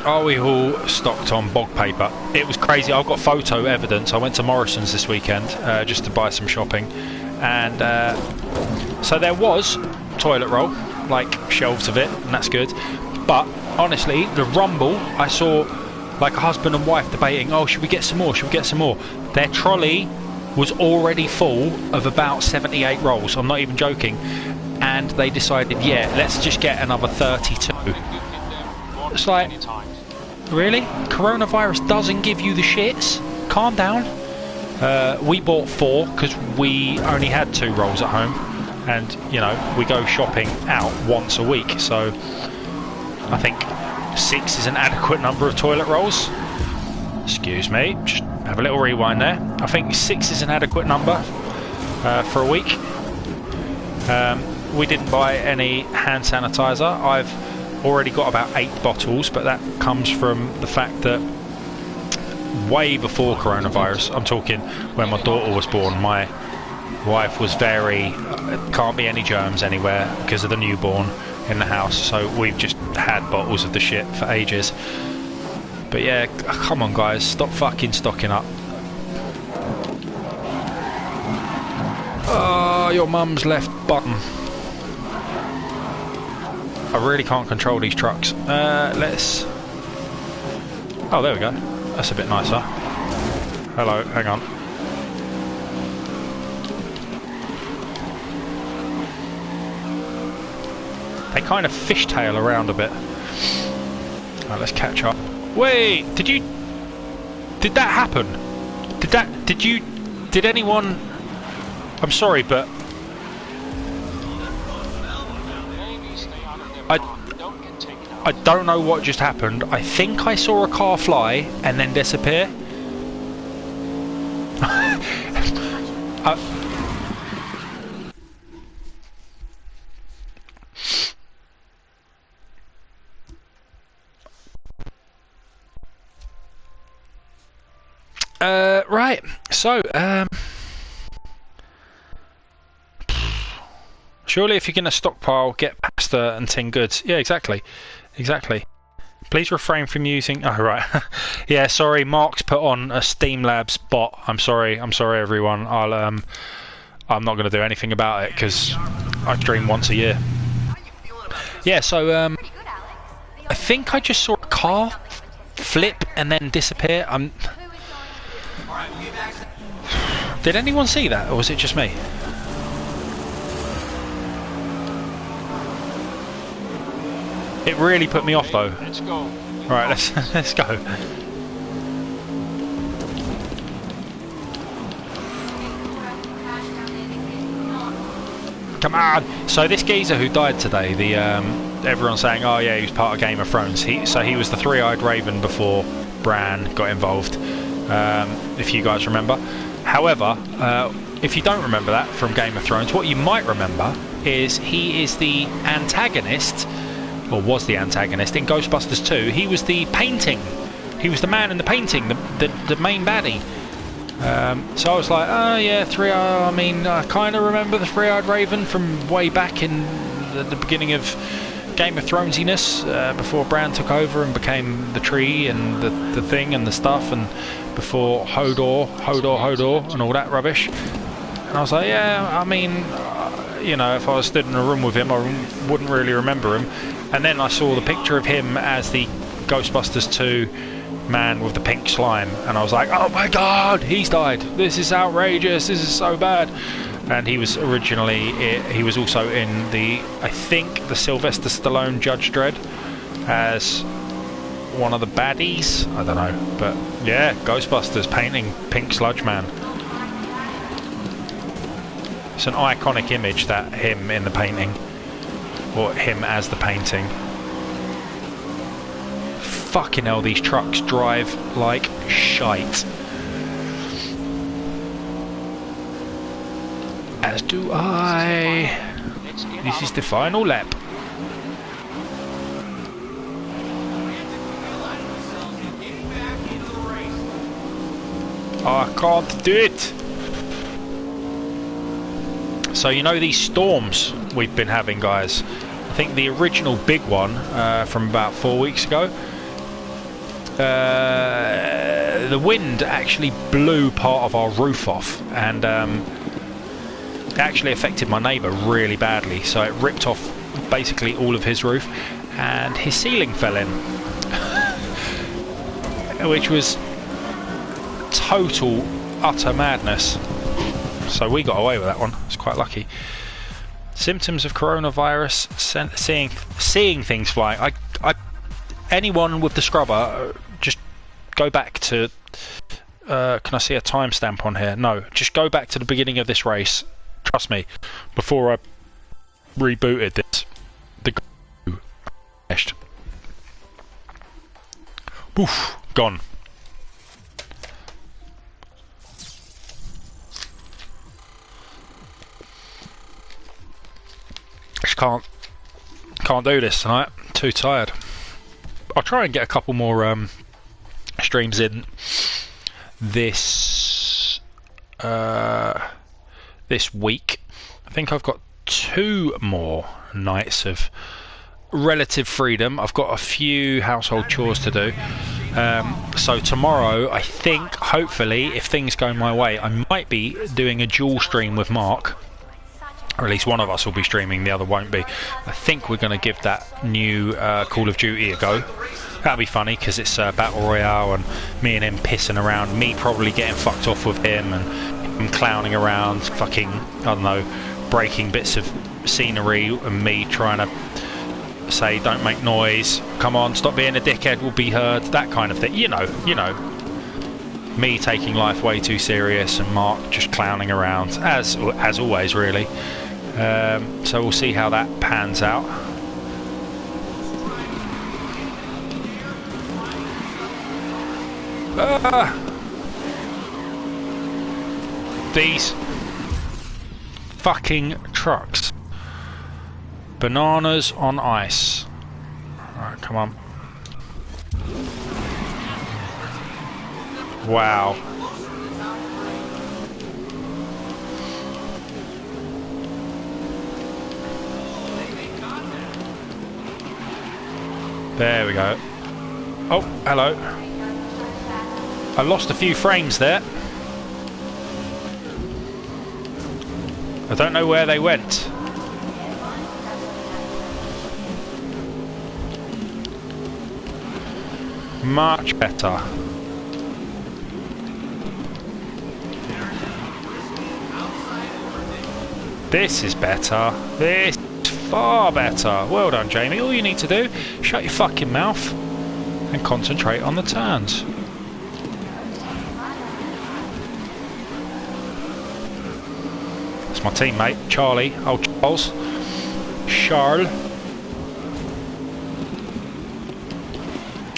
Are we all stocked on bog paper? It was crazy. I've got photo evidence. I went to Morrison's this weekend just to buy some shopping, and so there was toilet roll, like shelves of it, and that's good. But honestly, the rumble, I saw like a husband and wife debating, oh, should we get some more? Should we get some more? Their trolley was already full of about 78 rolls. I'm not even joking. And they decided, yeah, let's just get another 32. It's like, really? Coronavirus doesn't give you the shits? Calm down. We bought 4 because we only had 2 rolls at home, and you know, we go shopping out once a week, so I think 6 is an adequate number of toilet rolls. Excuse me, just have a little rewind there. I think 6 is an adequate number for a week. We didn't buy any hand sanitizer. I've already got about 8 bottles, but that comes from the fact that way before coronavirus, I'm talking when my daughter was born, my wife was very, can't be any germs anywhere because of the newborn in the house, so we've just had bottles of the shit for ages. But yeah, come on guys, stop fucking stocking up. Oh, your mum's left button. I really can't control these trucks. Let's... Oh, there we go. That's a bit nicer. Hello, hang on. They kind of fishtail around a bit. Right, let's catch up. Wait, did that happen? Did anyone... I'm sorry, but... I don't know what just happened. I think I saw a car fly and then disappear. Right, so, surely if you're going to stockpile, get pasta and tin goods. Yeah, exactly. Exactly. Please refrain from using... Oh, right. Yeah, sorry, Mark's put on a Steam Labs bot. I'm sorry everyone. I'm not going to do anything about it because I stream once a year. Yeah, so, I think I just saw a car flip and then disappear. Did anyone see that, or was it just me? It really put me off though. Let's go. Right, let's go. Come on! So this geezer who died today, the everyone's saying, oh yeah, he was part of Game of Thrones. He was the three-eyed raven before Bran got involved. If you guys remember. However, if you don't remember that from Game of Thrones, what you might remember is he is the antagonist. Or was the antagonist in Ghostbusters 2. He was the painting. He was the man in the painting, the main baddie. So I was like, oh yeah, I mean, I kind of remember the three-eyed raven from way back in the beginning of Game of Thronesiness, before Bran took over and became the tree and the thing and the stuff, and before Hodor and all that rubbish. And I was like, yeah, I mean, you know, if I was stood in a room with him, I wouldn't really remember him. And then I saw the picture of him as the Ghostbusters 2 man with the pink slime, and I was like, oh my god, he's died. This is outrageous. This is so bad. And he was originally, he was also in I think the Sylvester Stallone Judge Dredd as one of the baddies. I don't know, but yeah, Ghostbusters painting Pink Sludge Man. It's an iconic image, that him in the painting. Or him as the painting. Fucking hell, these trucks drive like shite. As do I. This is the final lap. I can't do it. So you know these storms we've been having, guys? I think the original big one from about 4 weeks ago, the wind actually blew part of our roof off, and it actually affected my neighbour really badly. So it ripped off basically all of his roof, and his ceiling fell in, which was total, utter madness. So we got away with that one. It's quite lucky. Symptoms of coronavirus: seeing things flying. Anyone with the scrubber, just go back to. Can I see a timestamp on here? No, just go back to the beginning of this race. Trust me. Before I rebooted this, the crashed. Poof, gone. Just can't do this tonight. Too tired. I'll try and get a couple more streams in this this week. I think I've got 2 more nights of relative freedom. I've got a few household chores to do. So tomorrow, I think, hopefully, if things go my way, I might be doing a dual stream with Mark. Or at least one of us will be streaming, the other won't be. I think we're going to give that new Call of Duty a go. That'll be funny because it's Battle Royale and me and him pissing around, me probably getting fucked off with him and him clowning around, fucking, I don't know, breaking bits of scenery, and me trying to say, don't make noise, come on, stop being a dickhead, we'll be heard, that kind of thing. You know. Me taking life way too serious and Mark just clowning around, as always, really. So we'll see how that pans out. These fucking trucks. Bananas on ice. Alright, come on. Wow. There we go. Oh, hello. I lost a few frames there. I don't know where they went. Much better. This is better. This is far better. Well done, Jamie. All you need to do, shut your fucking mouth and concentrate on the turns. That's my teammate, Charlie. Oh, Charles.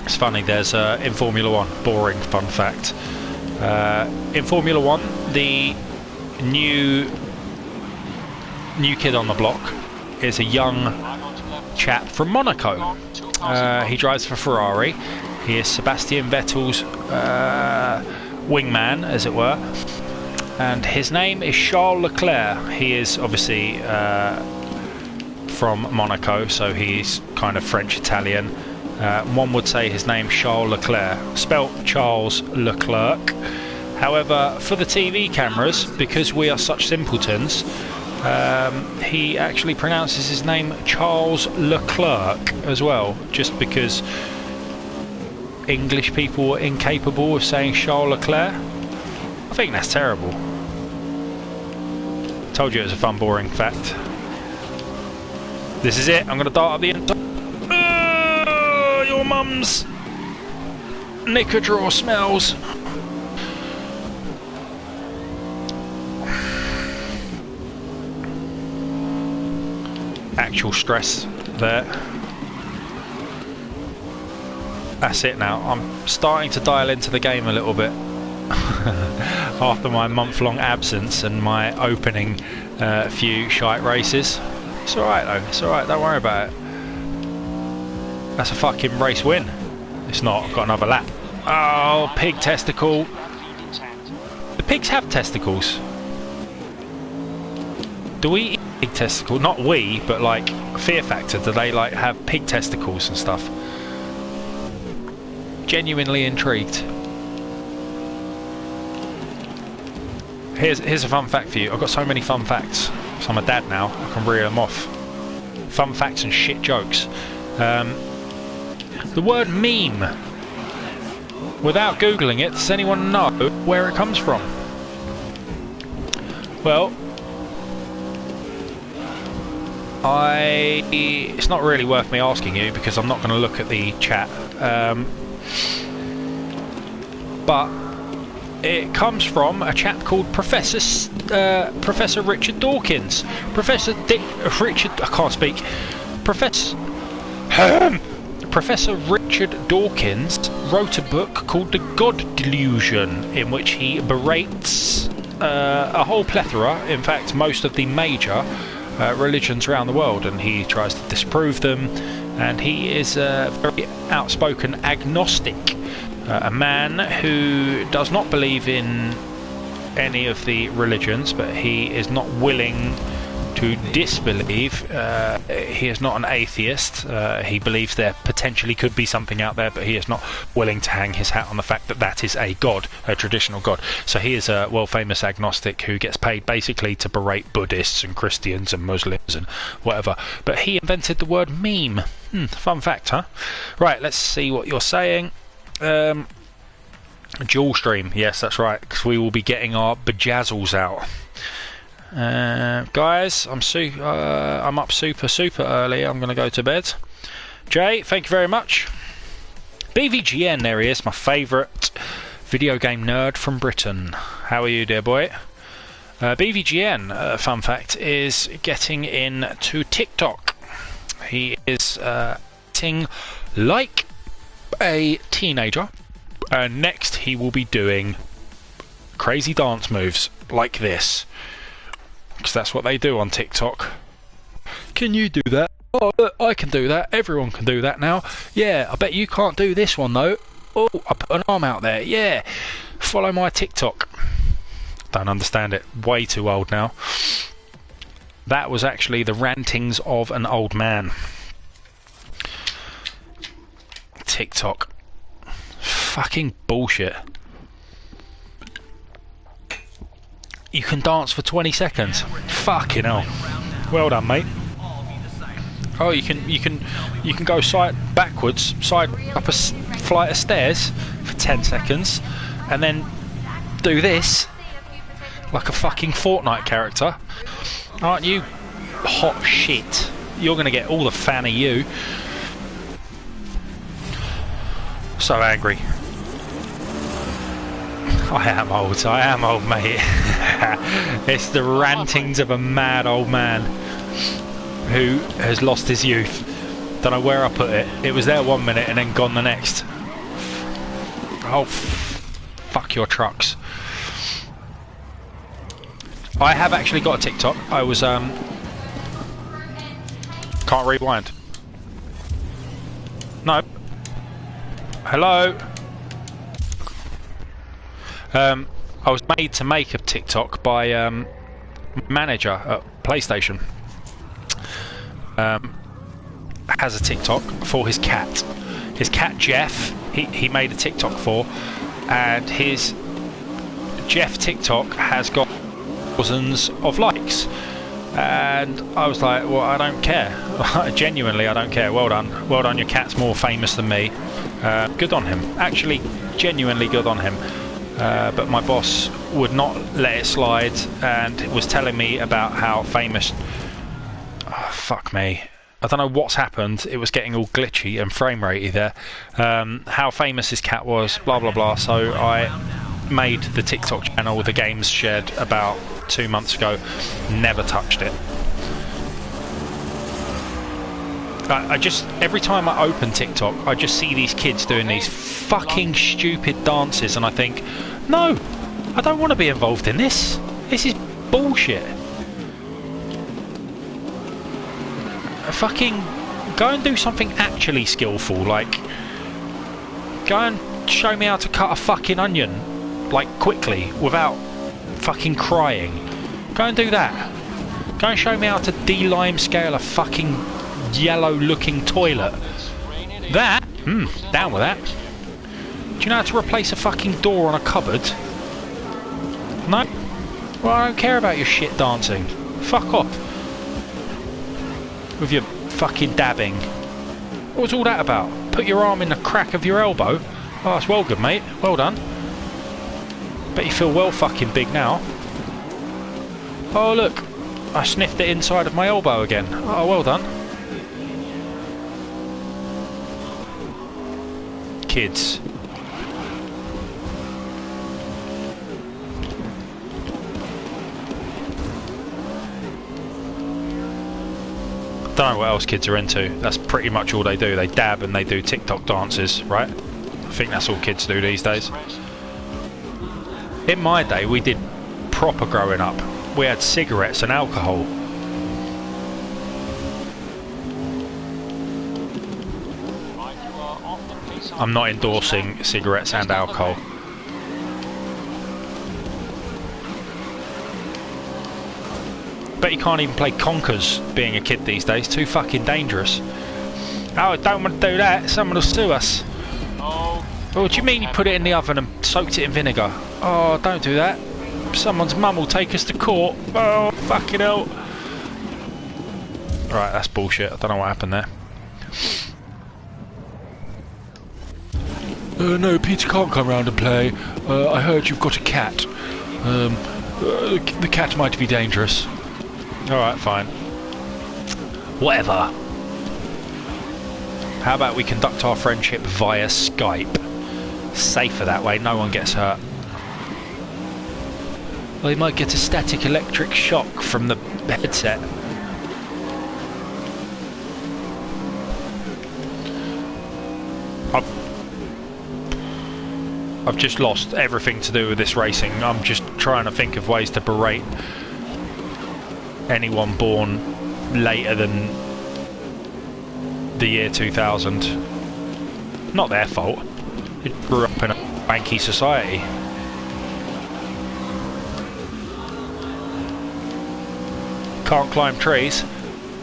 It's funny, there's in Formula 1, boring fun fact. In Formula 1, the new kid on the block is a young chap from Monaco. He drives for Ferrari. He is Sebastian Vettel's wingman, as it were. And his name is Charles Leclerc. He is obviously from Monaco, so he's kind of French-Italian. One would say his name's Charles Leclerc, spelt Charles Leclerc. However, for the TV cameras, because we are such simpletons, he actually pronounces his name Charles Leclerc as well, just because English people were incapable of saying Charles Leclerc. I think that's terrible. Told you it was a fun, boring fact. This is it. I'm going to dart up the inside. Your mum's knicker drawer smells. Actual stress there. That's it now. I'm starting to dial into the game a little bit after my month-long absence and my opening few shite races. It's alright though, it's alright, don't worry about it. That's a fucking race win. It's not, I've got another lap. Oh, pig testicle. Do pigs have testicles? Do we eat pig testicles? Not we, but like Fear Factor. Do they like have pig testicles and stuff? Genuinely intrigued. Here's a fun fact for you. I've got so many fun facts. So I'm a dad now. I can reel them off. Fun facts and shit jokes. The word meme. Without googling it, does anyone know where it comes from? Well, it's not really worth me asking you because I'm not going to look at the chat. But it comes from a chap called Professor Richard Dawkins. I can't speak. Professor Richard Dawkins wrote a book called The God Delusion, in which he berates a whole plethora, in fact most of the major religions around the world, and he tries to disprove them, and he is a very outspoken agnostic, a man who does not believe in any of the religions, but he is not willing to disbelieve. He is not an atheist. He believes there potentially could be something out there, but he is not willing to hang his hat on the fact that that is a god, a traditional god. So he is a world-famous agnostic who gets paid basically to berate Buddhists and Christians and Muslims and whatever. But he invented the word meme. Fun fact, huh? Right, let's see what you're saying. Dual stream, yes, that's right, because we will be getting our bejazzles out. Guys, I'm up super early. I'm going to go to bed. Jay, thank you very much. BVGN, there he is, my favourite video game nerd from Britain. How are you, dear boy? BVGN, fun fact, is getting into TikTok. He is acting like a teenager, and next he will be doing crazy dance moves like this. Because that's what they do on TikTok. Can you do that? Oh, look, I can do that. Everyone can do that now. Yeah, I bet you can't do this one though. Oh, I put an arm out there. Yeah, follow my TikTok. Don't understand it. Way too old now. That was actually the rantings of an old man. TikTok. Fucking bullshit. You can dance for 20 seconds. Fucking hell. Well done, mate. Oh, you can go backwards up a flight of stairs for 10 seconds, and then do this like a fucking Fortnite character. Aren't you hot shit? You're gonna get all the fan of you. So angry. I am old, mate. It's the rantings of a mad old man who has lost his youth. Don't know where I put it. It was there 1 minute and then gone the next. Oh, fuck your trucks. I have actually got a TikTok. I was, can't rewind. No. Hello? I was made to make a TikTok by manager at PlayStation. Has a TikTok for his cat. His cat Jeff, he made a TikTok for, and his Jeff TikTok has got thousands of likes. And I was like, well, I don't care. Genuinely, I don't care. Well done. Well done, your cat's more famous than me. Good on him. Actually, genuinely good on him. But my boss would not let it slide and was telling me about how famous... Oh, fuck me. I don't know what's happened. It was getting all glitchy and frame ratey there. How famous his cat was, blah blah blah. So I made the TikTok channel The Games Shed about 2 months ago. Never touched it. I just, every time I open TikTok, I just see these kids doing these fucking stupid dances, and I think, no, I don't want to be involved in this. This is bullshit. Fucking go and do something actually skillful, like go and show me how to cut a fucking onion, like quickly, without fucking crying. Go and do that. Go and show me how to de-lime scale a fucking yellow-looking toilet. That? Down with that. Do you know how to replace a fucking door on a cupboard? No? Well, I don't care about your shit dancing. Fuck off. With your fucking dabbing. What was all that about? Put your arm in the crack of your elbow? Oh, that's well good, mate. Well done. Bet you feel well fucking big now. Oh, look. I sniffed the inside of my elbow again. Oh, well done. Kids. Don't know what else kids are into. That's pretty much all they do. They dab and they do TikTok dances, right? I think that's all kids do these days. In my day, we did proper growing up. We had cigarettes and alcohol. I'm not endorsing cigarettes and alcohol. Bet you can't even play Conkers being a kid these days. Too fucking dangerous. Oh, I don't want to do that. Someone will sue us. Oh, what do you mean you put it in the oven and soaked it in vinegar? Oh, don't do that. Someone's mum will take us to court. Oh, fucking hell. Right, that's bullshit. I don't know what happened there. No, Peter can't come round and play. I heard you've got a cat. The cat might be dangerous. Alright, fine. Whatever. How about we conduct our friendship via Skype? Safer that way, no one gets hurt. Well, you might get a static electric shock from the headset. I've just lost everything to do with this racing. I'm just trying to think of ways to berate anyone born later than the year 2000. Not their fault. They grew up in a wanky society. Can't climb trees.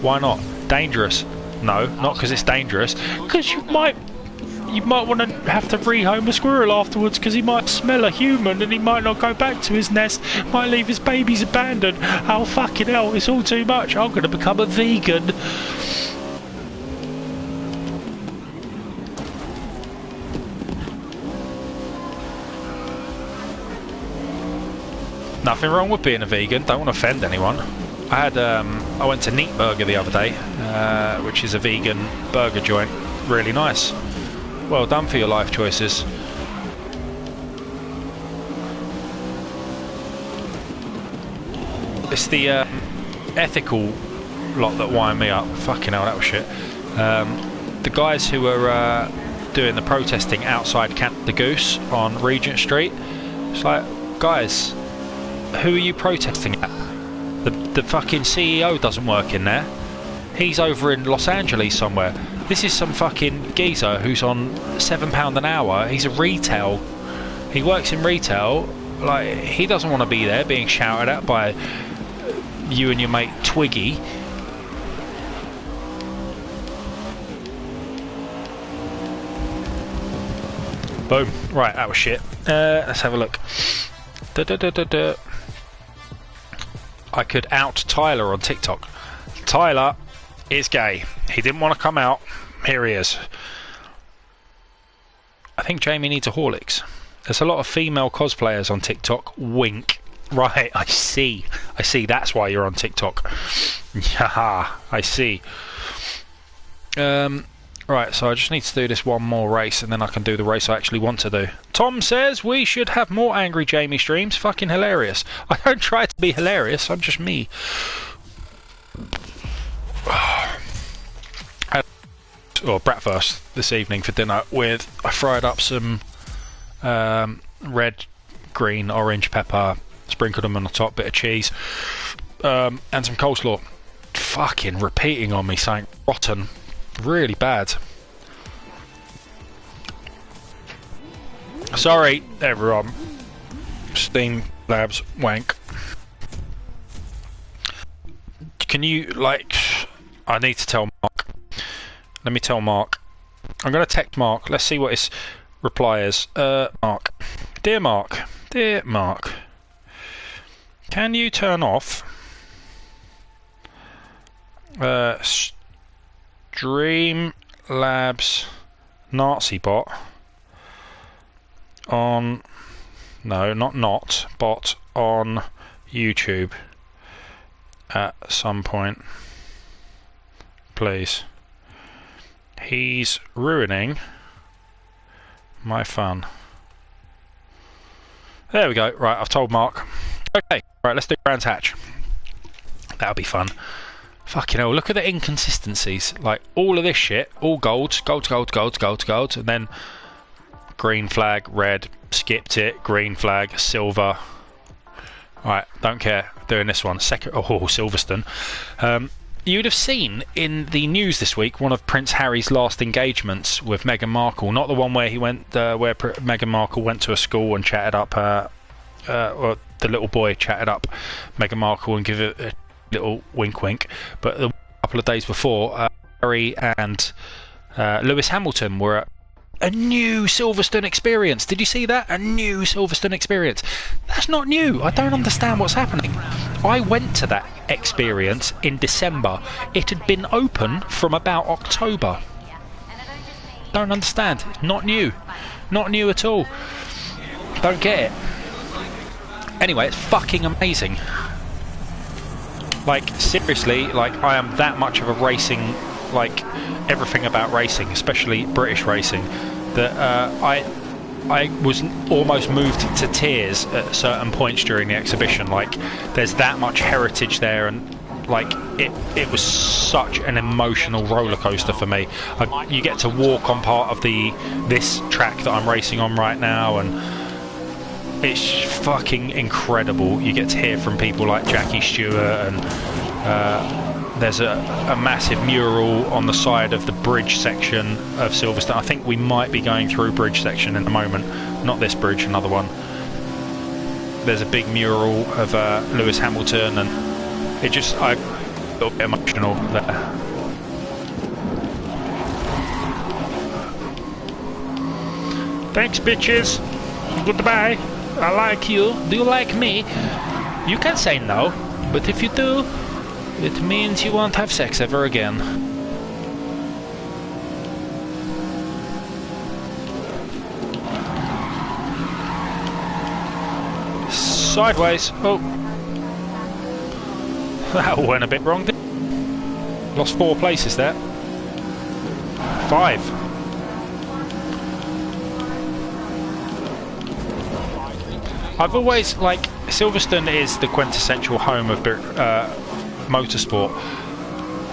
Why not? Dangerous. No, not because it's dangerous. Because you might want to have to rehome a squirrel afterwards because he might smell a human and he might not go back to his nest, might leave his babies abandoned. Oh, fucking hell, it's all too much. I'm going to become a vegan. Nothing wrong with being a vegan, don't want to offend anyone. I went to Neat Burger the other day, which is a vegan burger joint. Really nice. Well done for your life choices. It's the ethical lot that wind me up. Fucking hell, that was shit. The guys who were doing the protesting outside Camp the Goose on Regent Street. It's like, guys, who are you protesting at? The fucking CEO doesn't work in there. He's over in Los Angeles somewhere. This is some fucking geezer who's on £7 an hour. He's a retail. He works in retail. Like, he doesn't want to be there being shouted at by you and your mate Twiggy. Boom. Right, that was shit. Let's have a look. I could out Tyler on TikTok. Tyler is gay. He didn't want to come out. Here he is. I think Jamie needs a Horlicks. There's a lot of female cosplayers on TikTok. Wink. Right, I see. I see. That's why you're on TikTok. Haha, I see. Right, so I just need to do this one more race and then I can do the race I actually want to do. Tom says we should have more Angry Jamie streams. Fucking hilarious. I don't try to be hilarious, I'm just me. Or bratwurst this evening for dinner with, I fried up some red, green, orange pepper, sprinkled them on the top, bit of cheese, and some coleslaw. Fucking repeating on me saying rotten. Really bad. Sorry everyone. Steam Labs wank. Can you, like... I need to tell Mark. Let me tell Mark. I'm going to text Mark. Let's see what his reply is. Mark. Dear Mark. Dear Mark. Can you turn off... Streamlabs Nazi bot on... No, not bot on YouTube at some point, please. He's ruining my fun. There we go. Right, I've told Mark. Okay, right, let's do Brands Hatch. That'll be fun. Fucking hell, look at the inconsistencies. Like, all of this shit, all golds, gold, and then green flag, red, skipped it, green flag, silver. Right, don't care. Doing this one. Second, oh, Silverstone. You'd have seen in the news this week one of Prince Harry's last engagements with Meghan Markle. Not the one where he went, where Meghan Markle went to a school and chatted up, or the little boy chatted up Meghan Markle and give it a little wink, but a couple of days before, Harry and Lewis Hamilton were at a new Silverstone experience. Did you see that? A new Silverstone experience. That's not new. I don't understand what's happening. I went to that experience in December. It had been open from about October. Don't understand. Not new. Not new at all. Don't get it. Anyway, it's fucking amazing. Like, seriously, like, I am that much of a racing, like, everything about racing, especially British racing, that I was almost moved to tears at certain points during the exhibition. Like, there's that much heritage there, and like it was such an emotional roller coaster for me. You get to walk on part of this track that I'm racing on right now, and it's fucking incredible. You get to hear from people like Jackie Stewart, and there's a massive mural on the side of the bridge section of Silverstone. I think we might be going through bridge section in a moment. Not this bridge, another one. There's a big mural of Lewis Hamilton, and it just, I felt a bit emotional there. Thanks, bitches. Goodbye. I like you. Do you like me? You can say no, but if you do, it means you won't have sex ever again. Sideways. Oh. That went a bit wrong. Lost 4 places there. 5. I've always, like, Silverstone is the quintessential home of motorsport.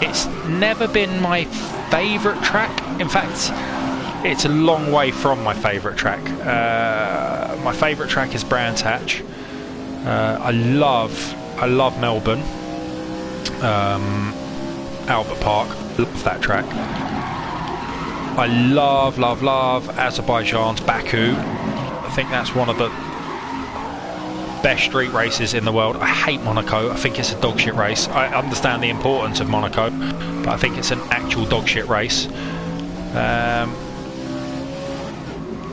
It's never been my favourite track. In fact, it's a long way from my favourite track. My favourite track is Brands Hatch. I love Melbourne, Albert Park. Love that track. I love Azerbaijan's Baku. I think that's one of the best street races in the world. I hate Monaco. I think it's a dogshit race. I understand the importance of Monaco, but I think it's an actual dogshit race.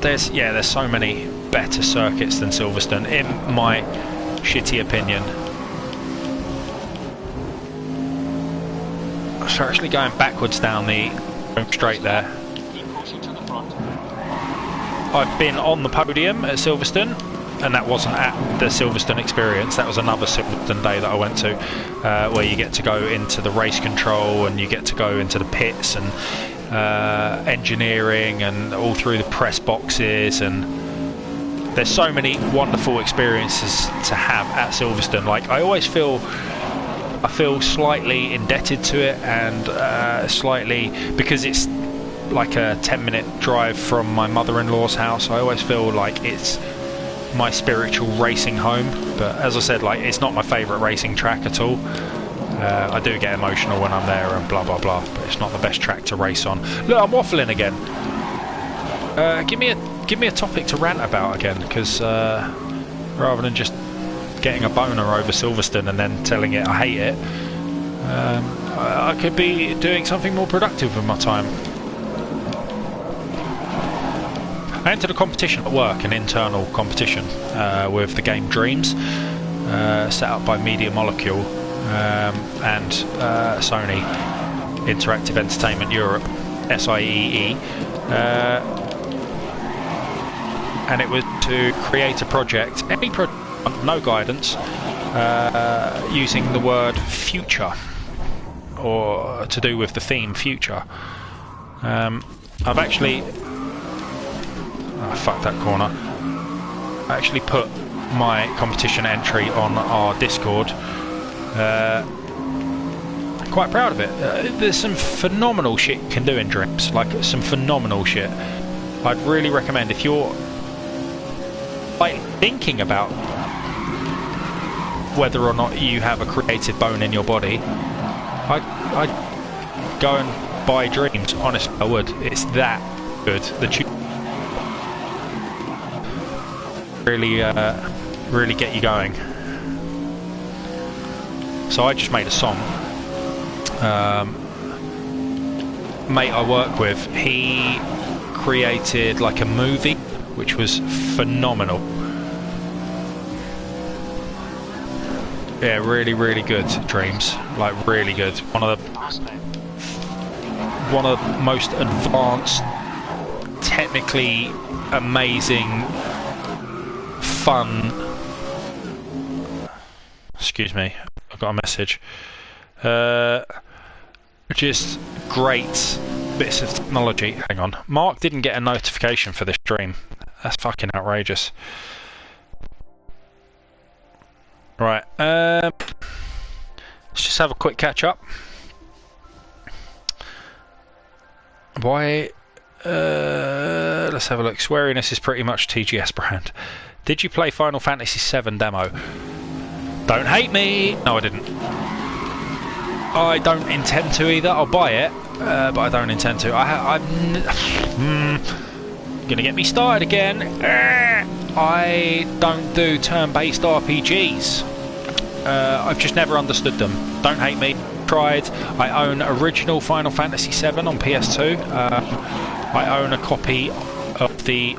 There's so many better circuits than Silverstone, in my shitty opinion. So actually going backwards down the home straight there. Keep pushing to the front. I've been on the podium at Silverstone, and that wasn't at the Silverstone experience. That was another Silverstone day that I went to, where you get to go into the race control and you get to go into the pits and engineering and all through the press boxes, and there's so many wonderful experiences to have at Silverstone. Like, I always feel slightly indebted to it, and slightly, because it's like a 10-minute drive from my mother-in-law's house, I always feel like it's my spiritual racing home. But as I said, like, it's not my favourite racing track at all. I do get emotional when I'm there and blah blah blah, but it's not the best track to race on. Look, I'm waffling again. Give me a topic to rant about again, because rather than just getting a boner over Silverstone and then telling it I hate it. I could be doing something more productive with my time. I entered a competition at work, an internal competition with the game Dreams, set up by Media Molecule and Sony Interactive Entertainment Europe, SIEE, and it was to create a project, no guidance, using the word future, or to do with the theme future. I've actually... Oh, fuck that corner. I actually put my competition entry on our Discord. Quite proud of it. There's some phenomenal shit you can do in Dreams, like some phenomenal shit. I'd really recommend, if you're like thinking about whether or not you have a creative bone in your body, I'd go and buy Dreams. Honestly, I would. It's that good. The really get you going. So I just made a song. Mate I work with, he created like a movie which was phenomenal. Yeah, really good. Dreams, like really good. One of the most advanced, technically amazing, fun. Excuse me, I got a message. Just great bits of technology. Hang on, Mark didn't get a notification for this stream. That's fucking outrageous. Right, let's just have a quick catch up. Why? Let's have a look. Sweariness is pretty much TGS brand. Did you play Final Fantasy VII demo? Don't hate me! No, I didn't. I don't intend to either. I'll buy it, but I don't intend to. I'm gonna get me started again. I don't do turn-based RPGs. I've just never understood them. Don't hate me. Tried. I own original Final Fantasy VII on PS2. I own a copy of the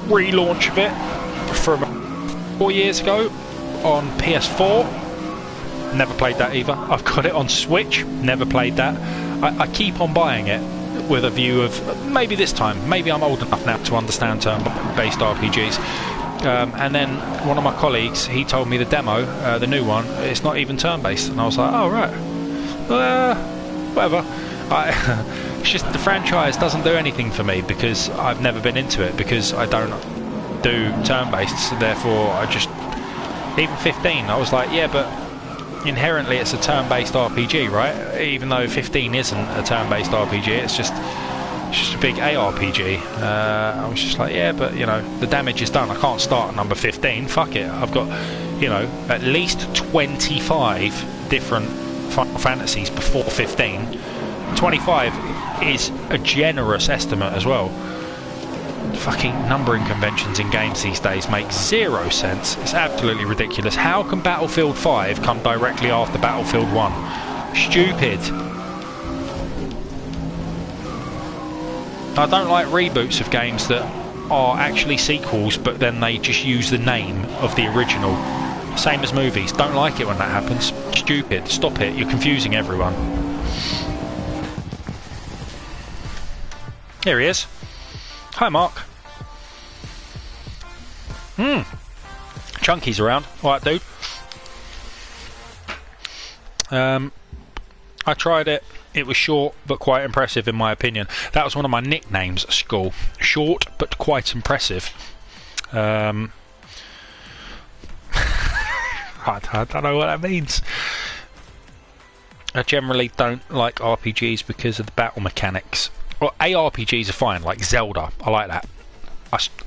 relaunch of it from 4 years ago on PS4. Never played that either. I've got it on Switch. Never played that. I keep on buying it with a view of maybe this time. Maybe I'm old enough now to understand turn-based RPGs. And then one of my colleagues, he told me the demo, the new one, it's not even turn-based. And I was like, oh, right. Whatever. It's just the franchise doesn't do anything for me because I've never been into it, because I don't do turn-based. So therefore, I just... Even 15, I was like, yeah, but inherently it's a turn-based RPG, right? Even though 15 isn't a turn-based RPG, it's just a big ARPG. I was just like, yeah, but you know, the damage is done. I can't start at number 15. Fuck it. I've got, you know, at least 25 different Final Fantasies before 15. 25 is a generous estimate as well. Fucking numbering conventions in games these days make zero sense. It's absolutely ridiculous. How can Battlefield 5 come directly after Battlefield 1? Stupid. I don't like reboots of games that are actually sequels, but then they just use the name of the original. Same as movies. Don't like it when that happens. Stupid. Stop it. You're confusing everyone. Here he is. Hi, Mark. Chunky's around. Alright, dude. I tried it. It was short, but quite impressive in my opinion. That was one of my nicknames at school. Short, but quite impressive. I don't know what that means. I generally don't like RPGs because of the battle mechanics. Well, ARPGs are fine, like Zelda. I like that.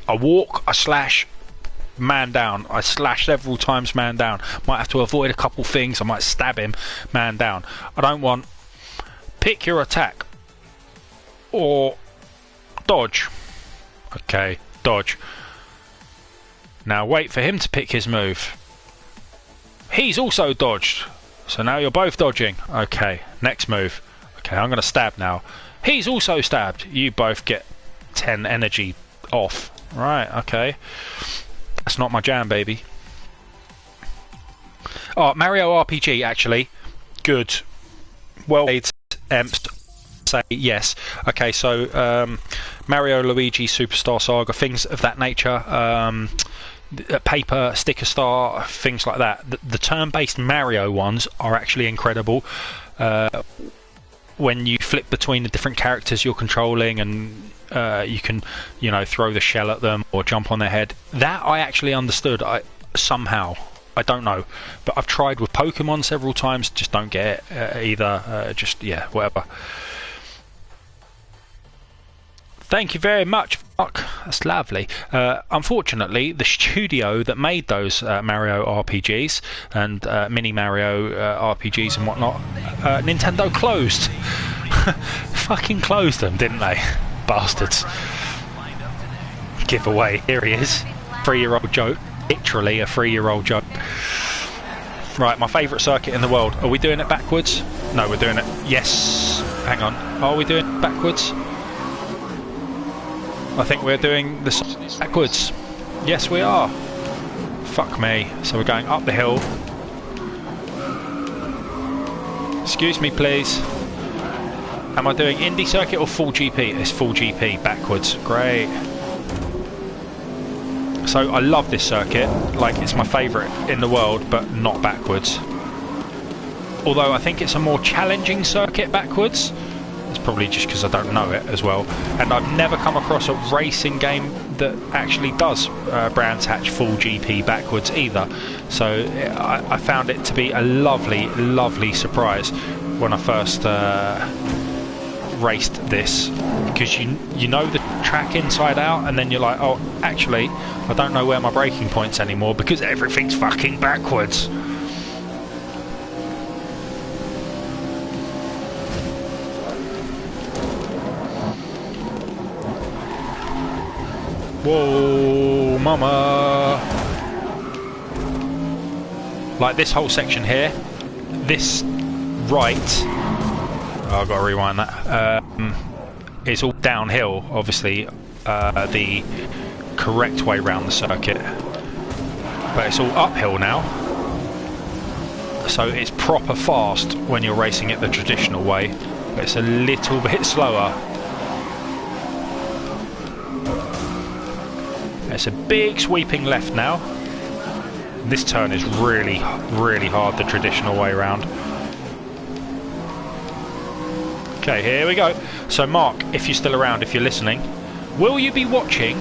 I walk, I slash, man down. I slash several times, man down. Might have to avoid a couple things. I might stab him, man down. I don't want pick your attack or dodge. Okay, dodge. Now wait for him to pick his move. He's also dodged. So now you're both dodging. Okay, next move. Okay, I'm going to stab now. He's also stabbed. You both get 10 energy off. Right, okay. That's not my jam, baby. Oh, Mario RPG, actually. Good. Well played, Empt. Say yes. Okay, so Mario, Luigi, Superstar Saga, things of that nature. Paper, Sticker Star, things like that. The turn-based Mario ones are actually incredible. When you flip between the different characters you're controlling, and you can, you know, throw the shell at them or jump on their head. That I actually understood. Somehow. I don't know, but I've tried with Pokemon several times, just don't get it either. Just, yeah, whatever. Thank you very much, Mark. That's lovely. Unfortunately, the studio that made those Mario RPGs and Mini Mario RPGs and whatnot, Nintendo closed. Fucking closed them, didn't they? Bastards. Giveaway. Here he is. 3-year-old joke. Literally a 3-year-old joke. Right, my favourite circuit in the world. Are we doing it backwards? No, we're doing it. Yes. Hang on. Are we doing it backwards? I think we're doing this backwards. Yes, we are. Fuck me. So we're going up the hill. Excuse me, please. Am I doing Indy circuit or full GP? It's full GP backwards. Great. So I love this circuit. Like, it's my favourite in the world, but not backwards. Although I think it's a more challenging circuit backwards. It's probably just because I don't know it as well. And I've never come across a racing game that actually does Brands Hatch full GP backwards either. So I found it to be a lovely, lovely surprise when I first raced this. Because you know the track inside out, and then you're like, oh, actually, I don't know where my braking point's anymore because everything's fucking backwards. Whoa, mama! Like this whole section here, this right, oh, I've got to rewind that, it's all downhill, obviously, the correct way round the circuit, but it's all uphill now, so it's proper fast when you're racing it the traditional way, but it's a little bit slower. It's a big sweeping left now. This turn is really, really hard the traditional way round. Okay, here we go. So Mark, if you're still around, if you're listening, will you be watching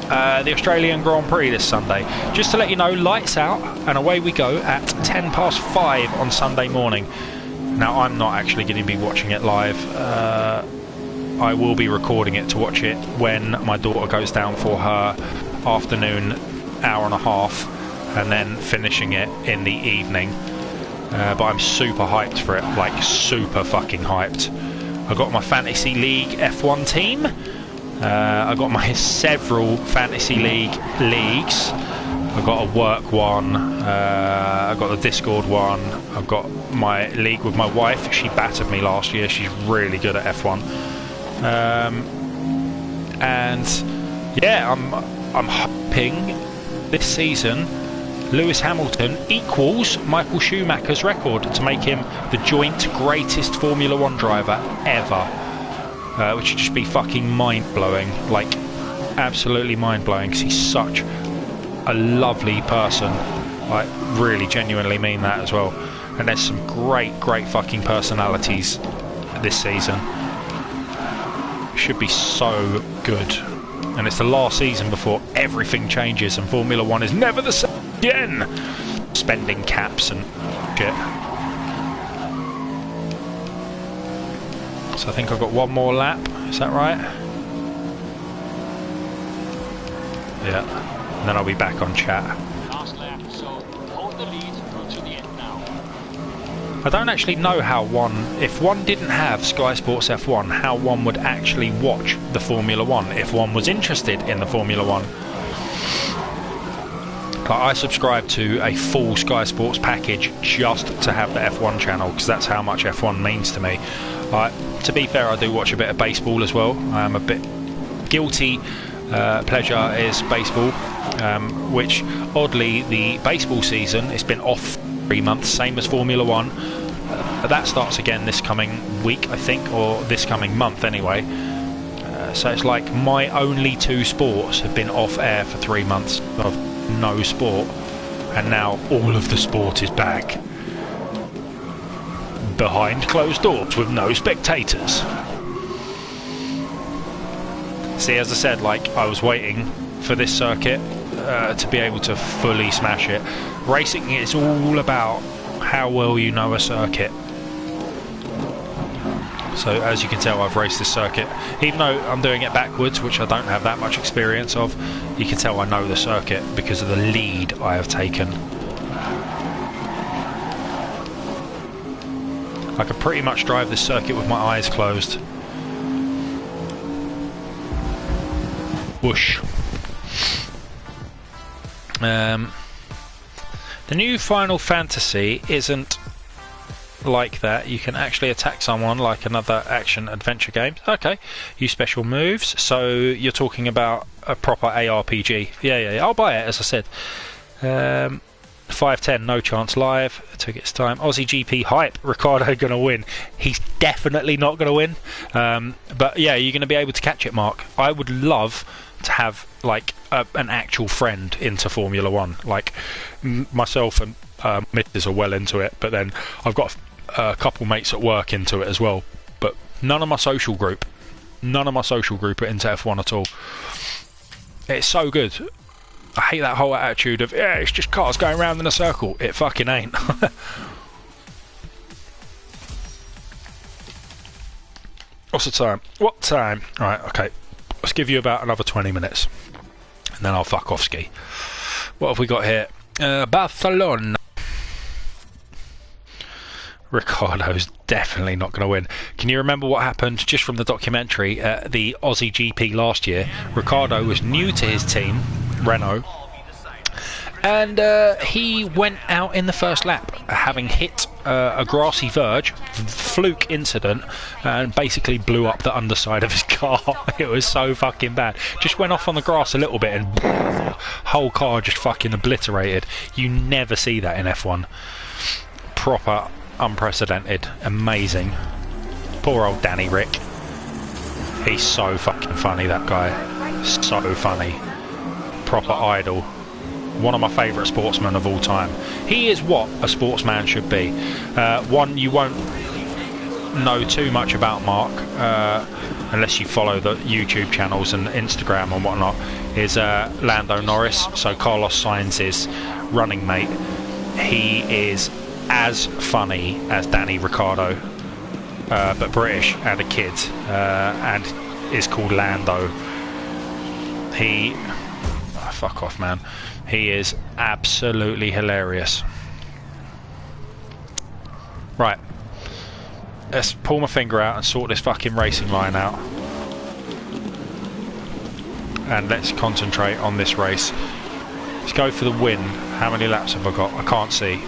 the Australian Grand Prix this Sunday? Just to let you know, lights out and away we go at 5:10 on Sunday morning. Now, I'm not actually going to be watching it live. I will be recording it to watch it when my daughter goes down for her afternoon hour and a half, and then finishing it in the evening. But I'm super hyped for it, like super fucking hyped. I got my Fantasy League F1 team. I got my several Fantasy League leagues. I've got a work one. I've got the Discord one. I've got my league with my wife. She battered me last year. She's really good at F1. And yeah, I'm hoping this season Lewis Hamilton equals Michael Schumacher's record to make him the joint greatest Formula 1 driver ever, which would just be fucking mind-blowing, like absolutely mind-blowing, because he's such a lovely person. I really genuinely mean that as well. And there's some great fucking personalities this season. Should be so good, and it's the last season before everything changes and Formula 1 is never the same again. Spending caps and shit. So I think I've got one more lap, is that right? Yeah, and then I'll be back on chat. Last lap, so hold the lead through to the end now. I don't actually know how if one didn't have Sky Sports F1, how one would actually watch the Formula 1 if one was interested in the Formula 1. Like, I subscribe to a full Sky Sports package just to have the F1 channel, because that's how much F1 means to me. To be fair, I do watch a bit of baseball as well. I'm a bit guilty pleasure is baseball, which oddly the baseball season, it's been off 3 months, same as Formula 1. That starts again this coming week, I think, or this coming month anyway. So it's like my only 2 sports have been off air for 3 months of no sport, and now all of the sport is back behind closed doors with no spectators. See, as I said, like, I was waiting for this circuit to be able to fully smash it. Racing is all about how well you know a circuit. So as you can tell, I've raced this circuit. Even though I'm doing it backwards, which I don't have that much experience of, you can tell I know the circuit because of the lead I have taken. I can pretty much drive this circuit with my eyes closed. Whoosh. The new Final Fantasy isn't like that. You can actually attack someone like another action adventure game. Okay, use special moves. So you're talking about a proper ARPG. Yeah, I'll buy it, as I said. 510, no chance live. Took its time. Aussie GP hype. Ricardo gonna win. He's definitely not gonna win. But yeah, you're gonna be able to catch it, Mark. I would love to have like an actual friend into Formula 1. Like myself and Mrs. are well into it, but then I've got a couple mates at work into it as well. But none of my social group are into F1 at all. It's so good. I hate that whole attitude of, yeah, it's just cars going round in a circle. It fucking ain't. What's the time? What time? Right, okay. Let's give you about another 20 minutes. And then I'll fuck off ski. What have we got here? Barcelona. Ricardo's definitely not going to win. Can you remember what happened just from the documentary, the Aussie GP last year? Ricardo was new to his team, Renault, and he went out in the first lap having hit a grassy verge, fluke incident, and basically blew up the underside of his car. It was so fucking bad. Just went off on the grass a little bit and whole car just fucking obliterated. You never see that in F1. Proper unprecedented. Amazing. Poor old Danny Rick. He's so fucking funny, that guy. So funny. Proper idol. One of my favourite sportsmen of all time. He is what a sportsman should be. One you won't know too much about Mark, unless you follow the YouTube channels and Instagram and whatnot, is Lando Norris, so Carlos Sainz's running mate. He is as funny as Danny Ricciardo, but British and a kid, and is called Lando. He... oh, fuck off, man. He is absolutely hilarious. Right. Let's pull my finger out and sort this fucking racing line out. And let's concentrate on this race. Let's go for the win. How many laps have I got? I can't see.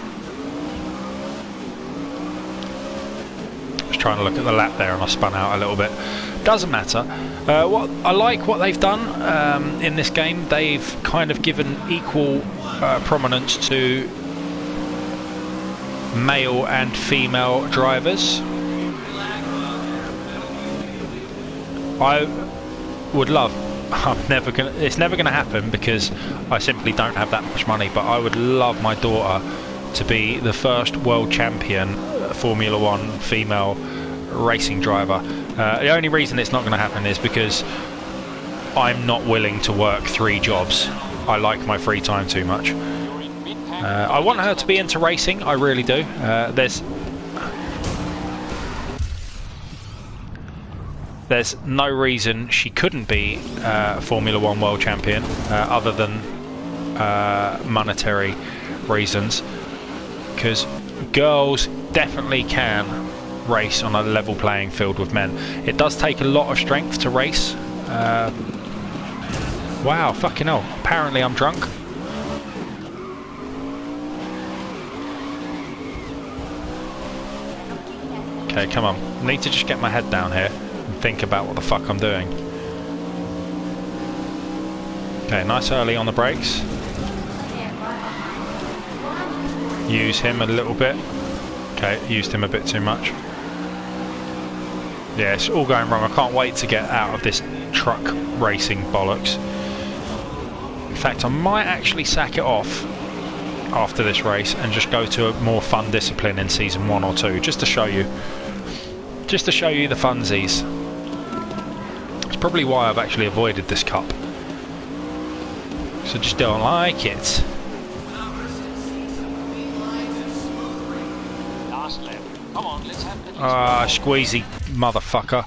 Just trying to look at the lap there and I spun out a little bit. Doesn't matter. What I like what they've done in this game. They've kind of given equal prominence to male and female drivers. I would love... it's never gonna happen because I simply don't have that much money, but I would love my daughter to be the first world champion Formula 1 female racing driver. The only reason it's not going to happen is because I'm not willing to work 3 jobs. I like my free time too much. I want her to be into racing, I really do. There's no reason she couldn't be Formula 1 world champion, other than monetary reasons, because girls definitely can race on a level playing field with men. It does take a lot of strength to race. Wow, fucking hell. Apparently I'm drunk. Okay, come on. I need to just get my head down here and think about what the fuck I'm doing. Okay, nice early on the brakes. Use him a little bit. Okay, used him a bit too much. Yeah, it's all going wrong. I can't wait to get out of this truck racing bollocks. In fact, I might actually sack it off after this race and just go to a more fun discipline in season 1 or 2, just to show you the funsies. It's probably why I've actually avoided this cup, so I just don't like it. Last lap. Come on, let's have at least Ah, squeezy motherfucker.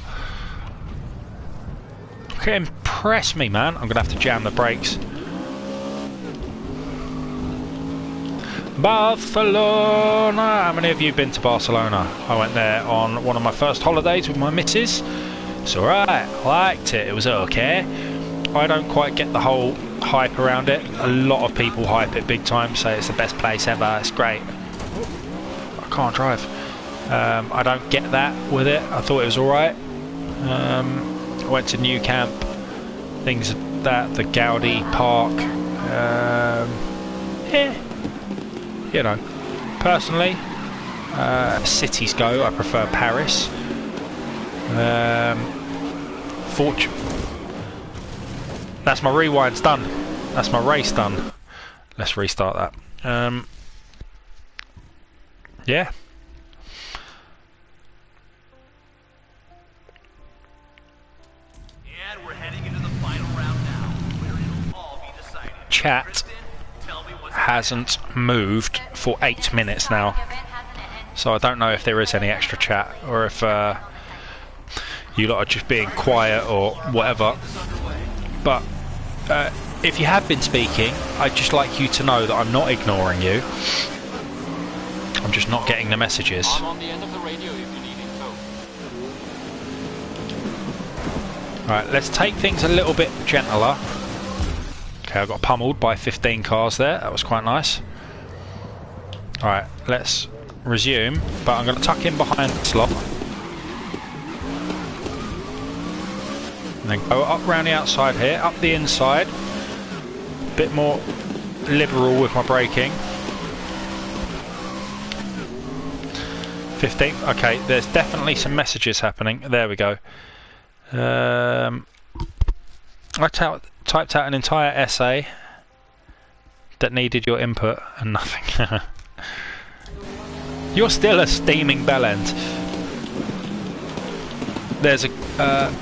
Okay, impress me, man. I'm gonna have to jam the brakes. Barcelona! How many of you have been to Barcelona? I went there on one of my first holidays with my missus. It's alright, I liked it, it was okay. I don't quite get the whole hype around it. A lot of people hype it big time, say it's the best place ever, it's great. I can't drive. I don't get that with it. I thought it was alright. I went to New Camp, things like that, the Gaudi Park. Yeah. You know, personally, cities go, I prefer Paris. That's my rewind's done. That's my race done. Let's restart that. Yeah. And we're heading into the final round now, where it'll all be decided. Chat Kristen, tell me what's hasn't moved for 8 minutes now, so I don't know if there is any extra chat or if you lot are just being quiet or whatever. But if you have been speaking, I'd just like you to know that I'm not ignoring you. I'm just not getting the messages. I'm on the end of the radio if you need info. Alright, let's take things a little bit gentler. Okay, I got pummeled by 15 cars there. That was quite nice. Alright, let's resume. But I'm going to tuck in behind the slot. And then go up round the outside here, up the inside. A bit more liberal with my braking. 15. Okay, there's definitely some messages happening. There we go. I typed out an entire essay that needed your input and nothing. You're still a steaming bellend. There's a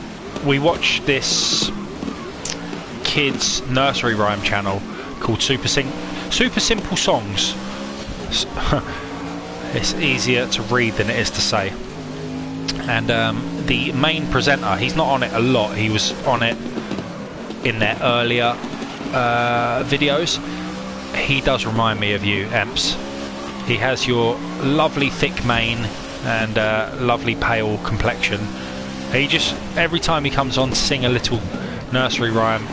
we watch this kids nursery rhyme channel called Super Simple Songs. It's easier to read than it is to say. And the main presenter, he's not on it a lot. He was on it in their earlier videos. He does remind me of you, Emps. He has your lovely thick mane and lovely pale complexion. He just, every time he comes on to sing a little nursery rhyme,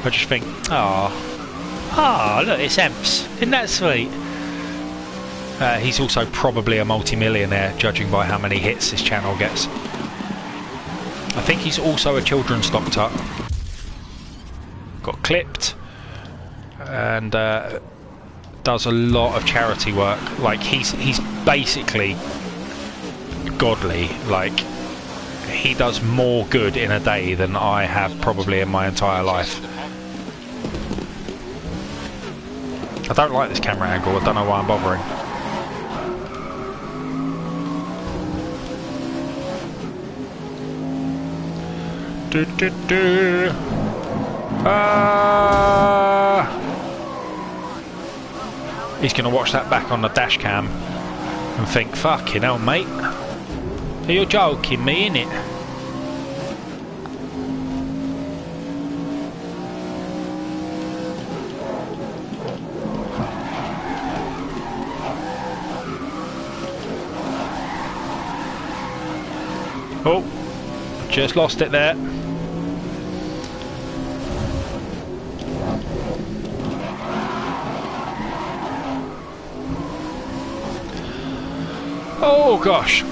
I just think, ah, look, it's Emps. Isn't that sweet? He's also probably a multi-millionaire, judging by how many hits his channel gets. I think he's also a children's doctor. Got clipped and does a lot of charity work. Like he's basically godly. Like he does more good in a day than I have probably in my entire life. I don't like this camera angle. I don't know why I'm bothering. He's going to watch that back on the dash cam and think, fucking hell, mate. You're joking me, innit? Oh, just lost it there. Oh gosh.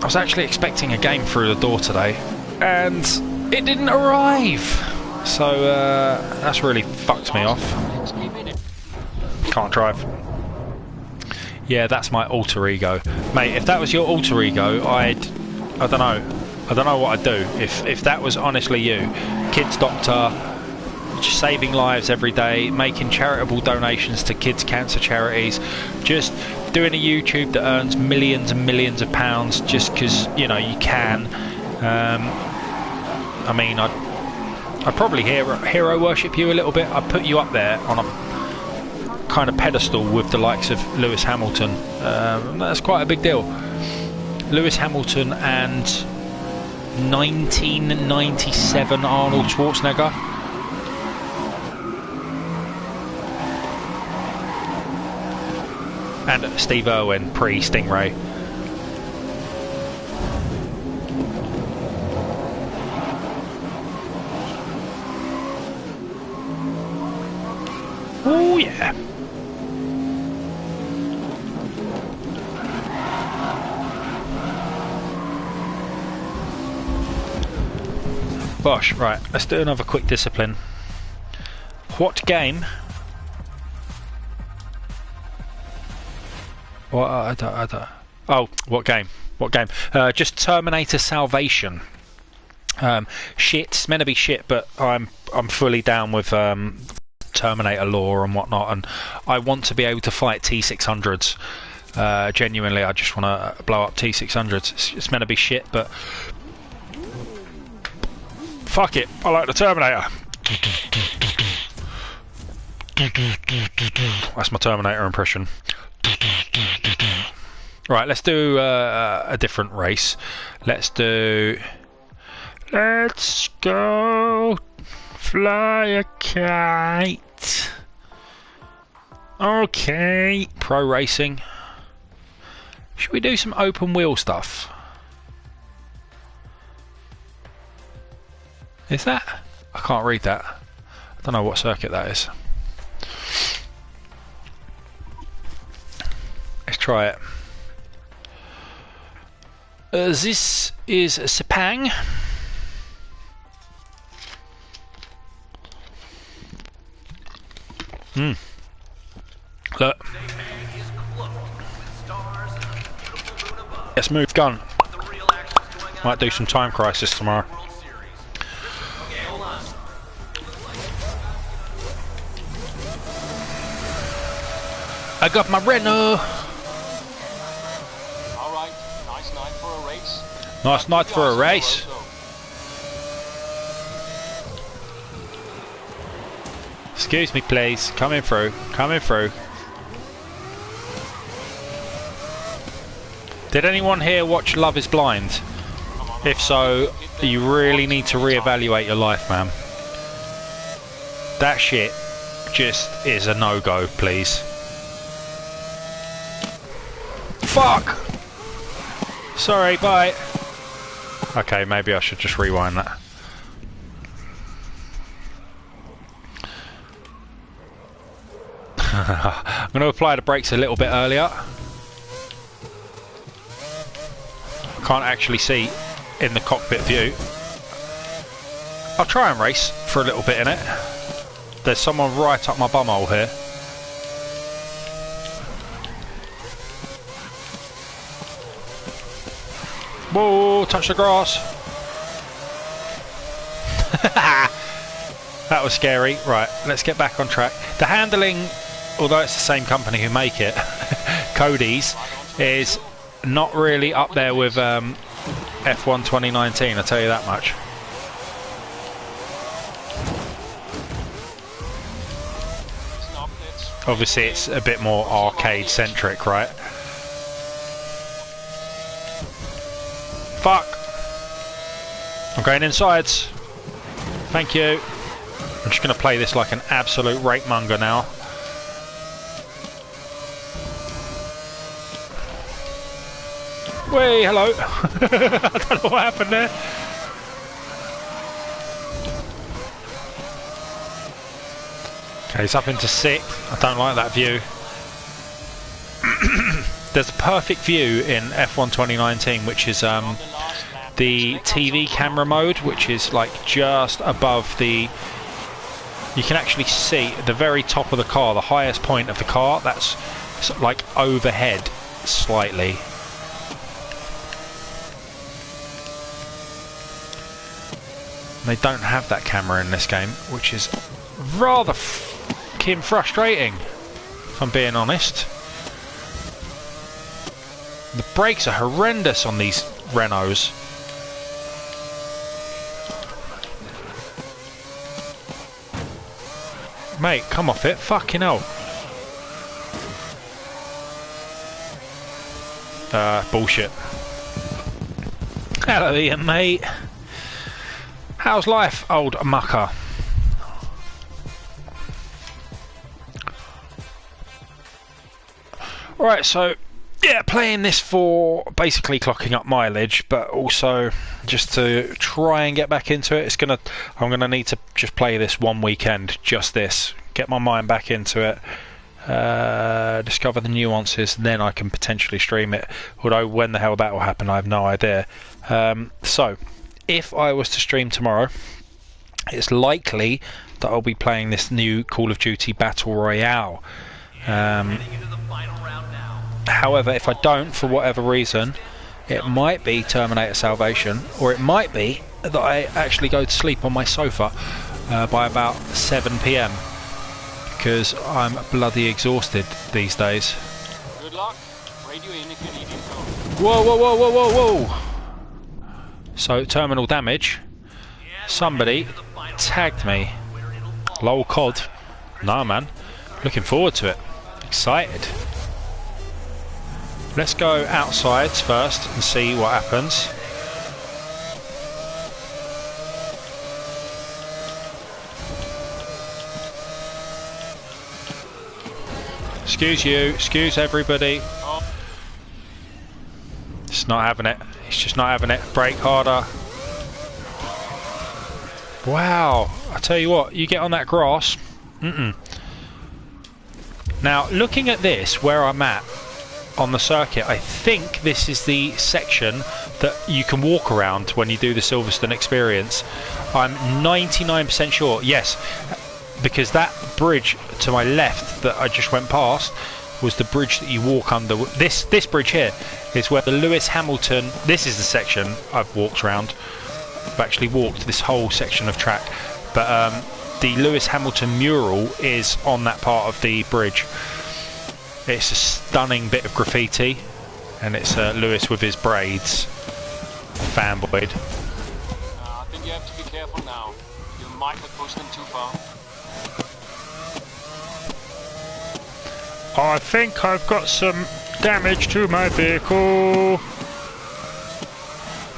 I was actually expecting a game through the door today, and it didn't arrive. So that's really fucked me off. Can't drive. Yeah, that's my alter ego, mate. If that was your alter ego, I don't know what I'd do. If that was honestly you, kids doctor, just saving lives every day, making charitable donations to kids' cancer charities, just doing a YouTube that earns millions and millions of pounds just because you know you can. I mean, I'd probably hero worship you a little bit. I'd put you up there on a kind of pedestal with the likes of Lewis Hamilton. That's quite a big deal. Lewis Hamilton and 1997 Arnold Schwarzenegger. And Steve Irwin pre-Stingray. Oh yeah. Bosh, right, let's do another quick discipline. What game? What? I don't. Oh, what game? What game? Just Terminator Salvation. Shit, it's meant to be shit, but I'm fully down with Terminator lore and whatnot, and I want to be able to fight T600s. Genuinely, I just want to blow up T600s. It's meant to be shit, but fuck it, I like the Terminator. That's my Terminator impression. Right, let's do a different race. Let's go fly a kite. Okay, pro racing. Should we do some open wheel stuff? Is that? I can't read that. I don't know what circuit that is. Let's try it. This is Sepang. Look. Yeah, smooth gun. Might do some Time Crisis tomorrow. I got my Renault. Alright, nice night for a race. Nice night for a race. Excuse me, please. Coming through. Coming through. Did anyone here watch Love is Blind? If so, you really need to reevaluate your life, man. That shit just is a no-go, please. Fuck! Sorry, bye. Okay, maybe I should just rewind that. I'm going to apply the brakes a little bit earlier. Can't actually see in the cockpit view. I'll try and race for a little bit in it. There's someone right up my bumhole here. Whoa, touch the grass. That was scary. Right, let's get back on track. The handling, although it's the same company who make it, Cody's, is not really up there with F1 2019, I'll tell you that much. Obviously it's a bit more arcade centric, right? Fuck! I'm going inside. Thank you. I'm just going to play this like an absolute rape monger now. Whey, hello. I don't know what happened there. Okay, he's up into 6th. I don't like that view. there's a perfect view in F1 2019, which is the TV camera mode, which is like just above the. You can actually see the very top of the car, the highest point of the car. That's like overhead slightly. They don't have that camera in this game, which is rather fucking frustrating, if I'm being honest. The brakes are horrendous on these Renaults. Mate, come off it. Fucking hell. Bullshit. Hello, Ian, mate. How's life, old mucker? Right, so yeah, playing this for basically clocking up mileage, but also just to try and get back into it. I'm gonna need to just play this one weekend, just this, get my mind back into it, discover the nuances, then I can potentially stream it. Although when the hell that will happen, I have no idea. So if I was to stream tomorrow, it's likely that I'll be playing this new Call of Duty Battle Royale. However, if I don't, for whatever reason, it might be Terminator Salvation, or it might be that I actually go to sleep on my sofa by about 7 PM, because I'm bloody exhausted these days. Good luck. Radio in if you need info. Whoa, whoa, whoa, whoa, whoa, whoa! So, terminal damage. Somebody tagged me. Lol COD. Nah, man. Looking forward to it. Excited. Let's go outside first and see what happens. Excuse you, excuse everybody. It's not having it. It's just not having it. Brake harder. Wow. I tell you what, you get on that grass. Now, looking at this, where I'm at on the circuit, I think this is the section that you can walk around when you do the Silverstone experience. I'm 99% sure. Yes, because that bridge to my left that I just went past was the bridge that you walk under. This bridge here is where the Lewis Hamilton. This is the section I've walked around. I've actually walked this whole section of track, but the Lewis Hamilton mural is on that part of the bridge. It's a stunning bit of graffiti, and it's Lewis with his braids. Fanboyed. I think you have to be careful now. You might have pushed them too far. I think I've got some damage to my vehicle.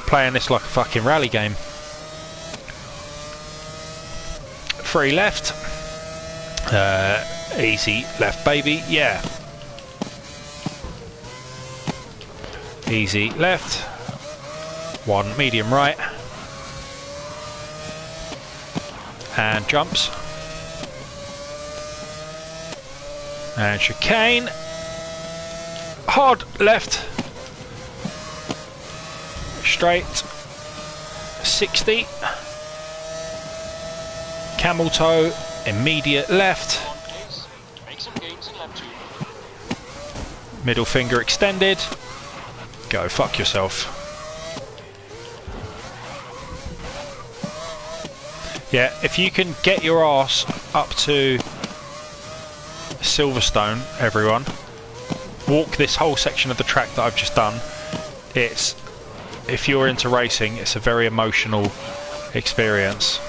Playing this like a fucking rally game. 3 left. Easy left, baby. Yeah. Easy left. 1 medium right. And jumps. And chicane. Hard left. Straight. 60. Camel toe. Immediate left. Make some gains in lap 2. Middle finger extended. Go fuck yourself. Yeah, if you can get your ass up to Silverstone, everyone, walk this whole section of the track that I've just done. It's, if you're into racing, it's a very emotional experience.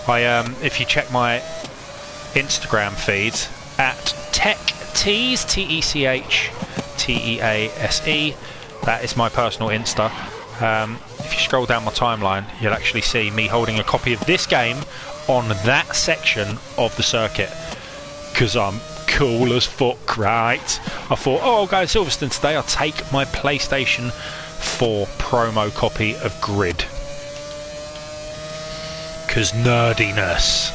If you check my Instagram feed at TechTease, TechTease, that is my personal Insta. If you scroll down my timeline, you'll actually see me holding a copy of this game on that section of the circuit. Because I'm cool as fuck, right? I thought, oh, I'll go to Silverstone today. I'll take my PlayStation 4 promo copy of Grid. Because nerdiness.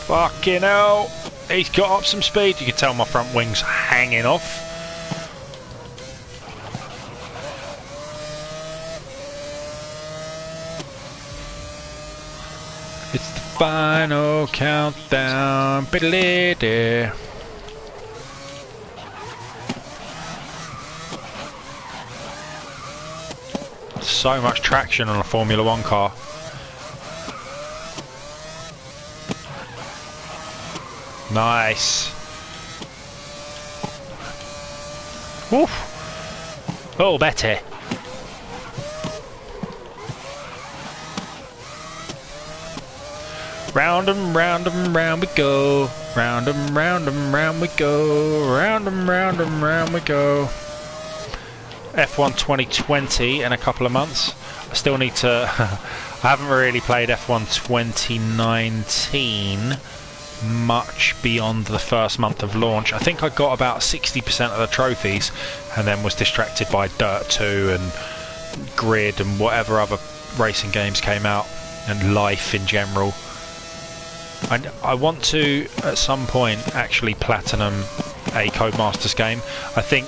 Fucking hell. He's got up some speed. You can tell my front wing's hanging off. It's the final countdown. Biddly-dee. So much traction on a Formula 1 car. Nice. Woof. Oh, Betty. Round and round and round we go. Round and round and round we go. Round and round and round we go. F1 2020 in a couple of months. I still need to... I haven't really played F1 2019 much beyond the first month of launch. I think I got about 60% of the trophies and then was distracted by Dirt 2 and Grid and whatever other racing games came out, and Life in general. I want to, at some point, actually platinum a Codemasters game. I think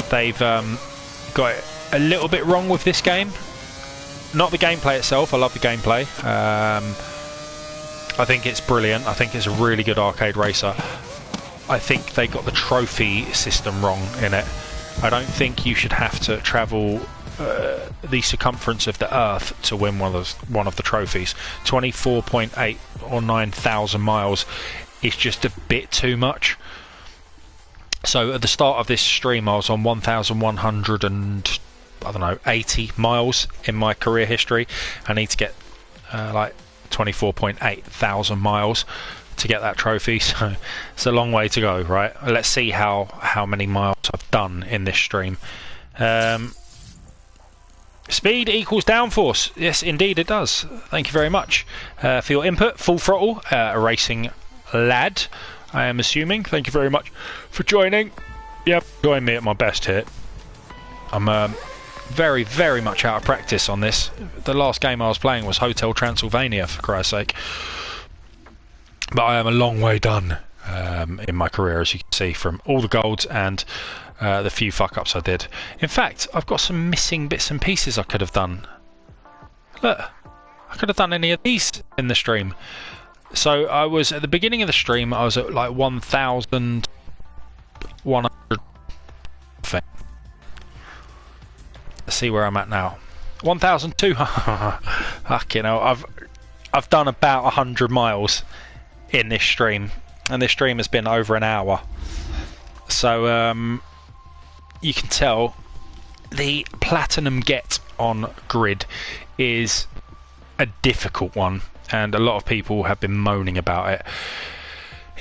they've got it a little bit wrong with this game. Not the gameplay itself, I love the gameplay. I think it's brilliant. I think it's a really good arcade racer. I think they got the trophy system wrong in it. I don't think you should have to travel the circumference of the Earth to win one of the trophies. 24.8 or 9,000 miles is just a bit too much. So at the start of this stream, I was on 1,100 and I don't know 80 miles in my career history. I need to get like 24.8 thousand miles to get that trophy, so it's a long way to go, right? Let's see how many miles I've done in this stream. Speed equals downforce. Yes, indeed it does. Thank you very much for your input. Full throttle, a racing lad, I am assuming. Thank you very much for joining. Yep, join me at my best here. I'm very, very much out of practice on this. The last game I was playing was Hotel Transylvania, for Christ's sake. But I am a long way done in my career, as you can see, from all the golds and the few fuck-ups I did. In fact, I've got some missing bits and pieces I could have done. Look, I could have done any of these in the stream. So I was, at the beginning of the stream, I was at like 1,100. Let's see where I'm at now. 1,200. Fucking hell, I've done about 100 miles in this stream, and this stream has been over an hour. So you can tell the platinum get on Grid is a difficult one, and a lot of people have been moaning about it.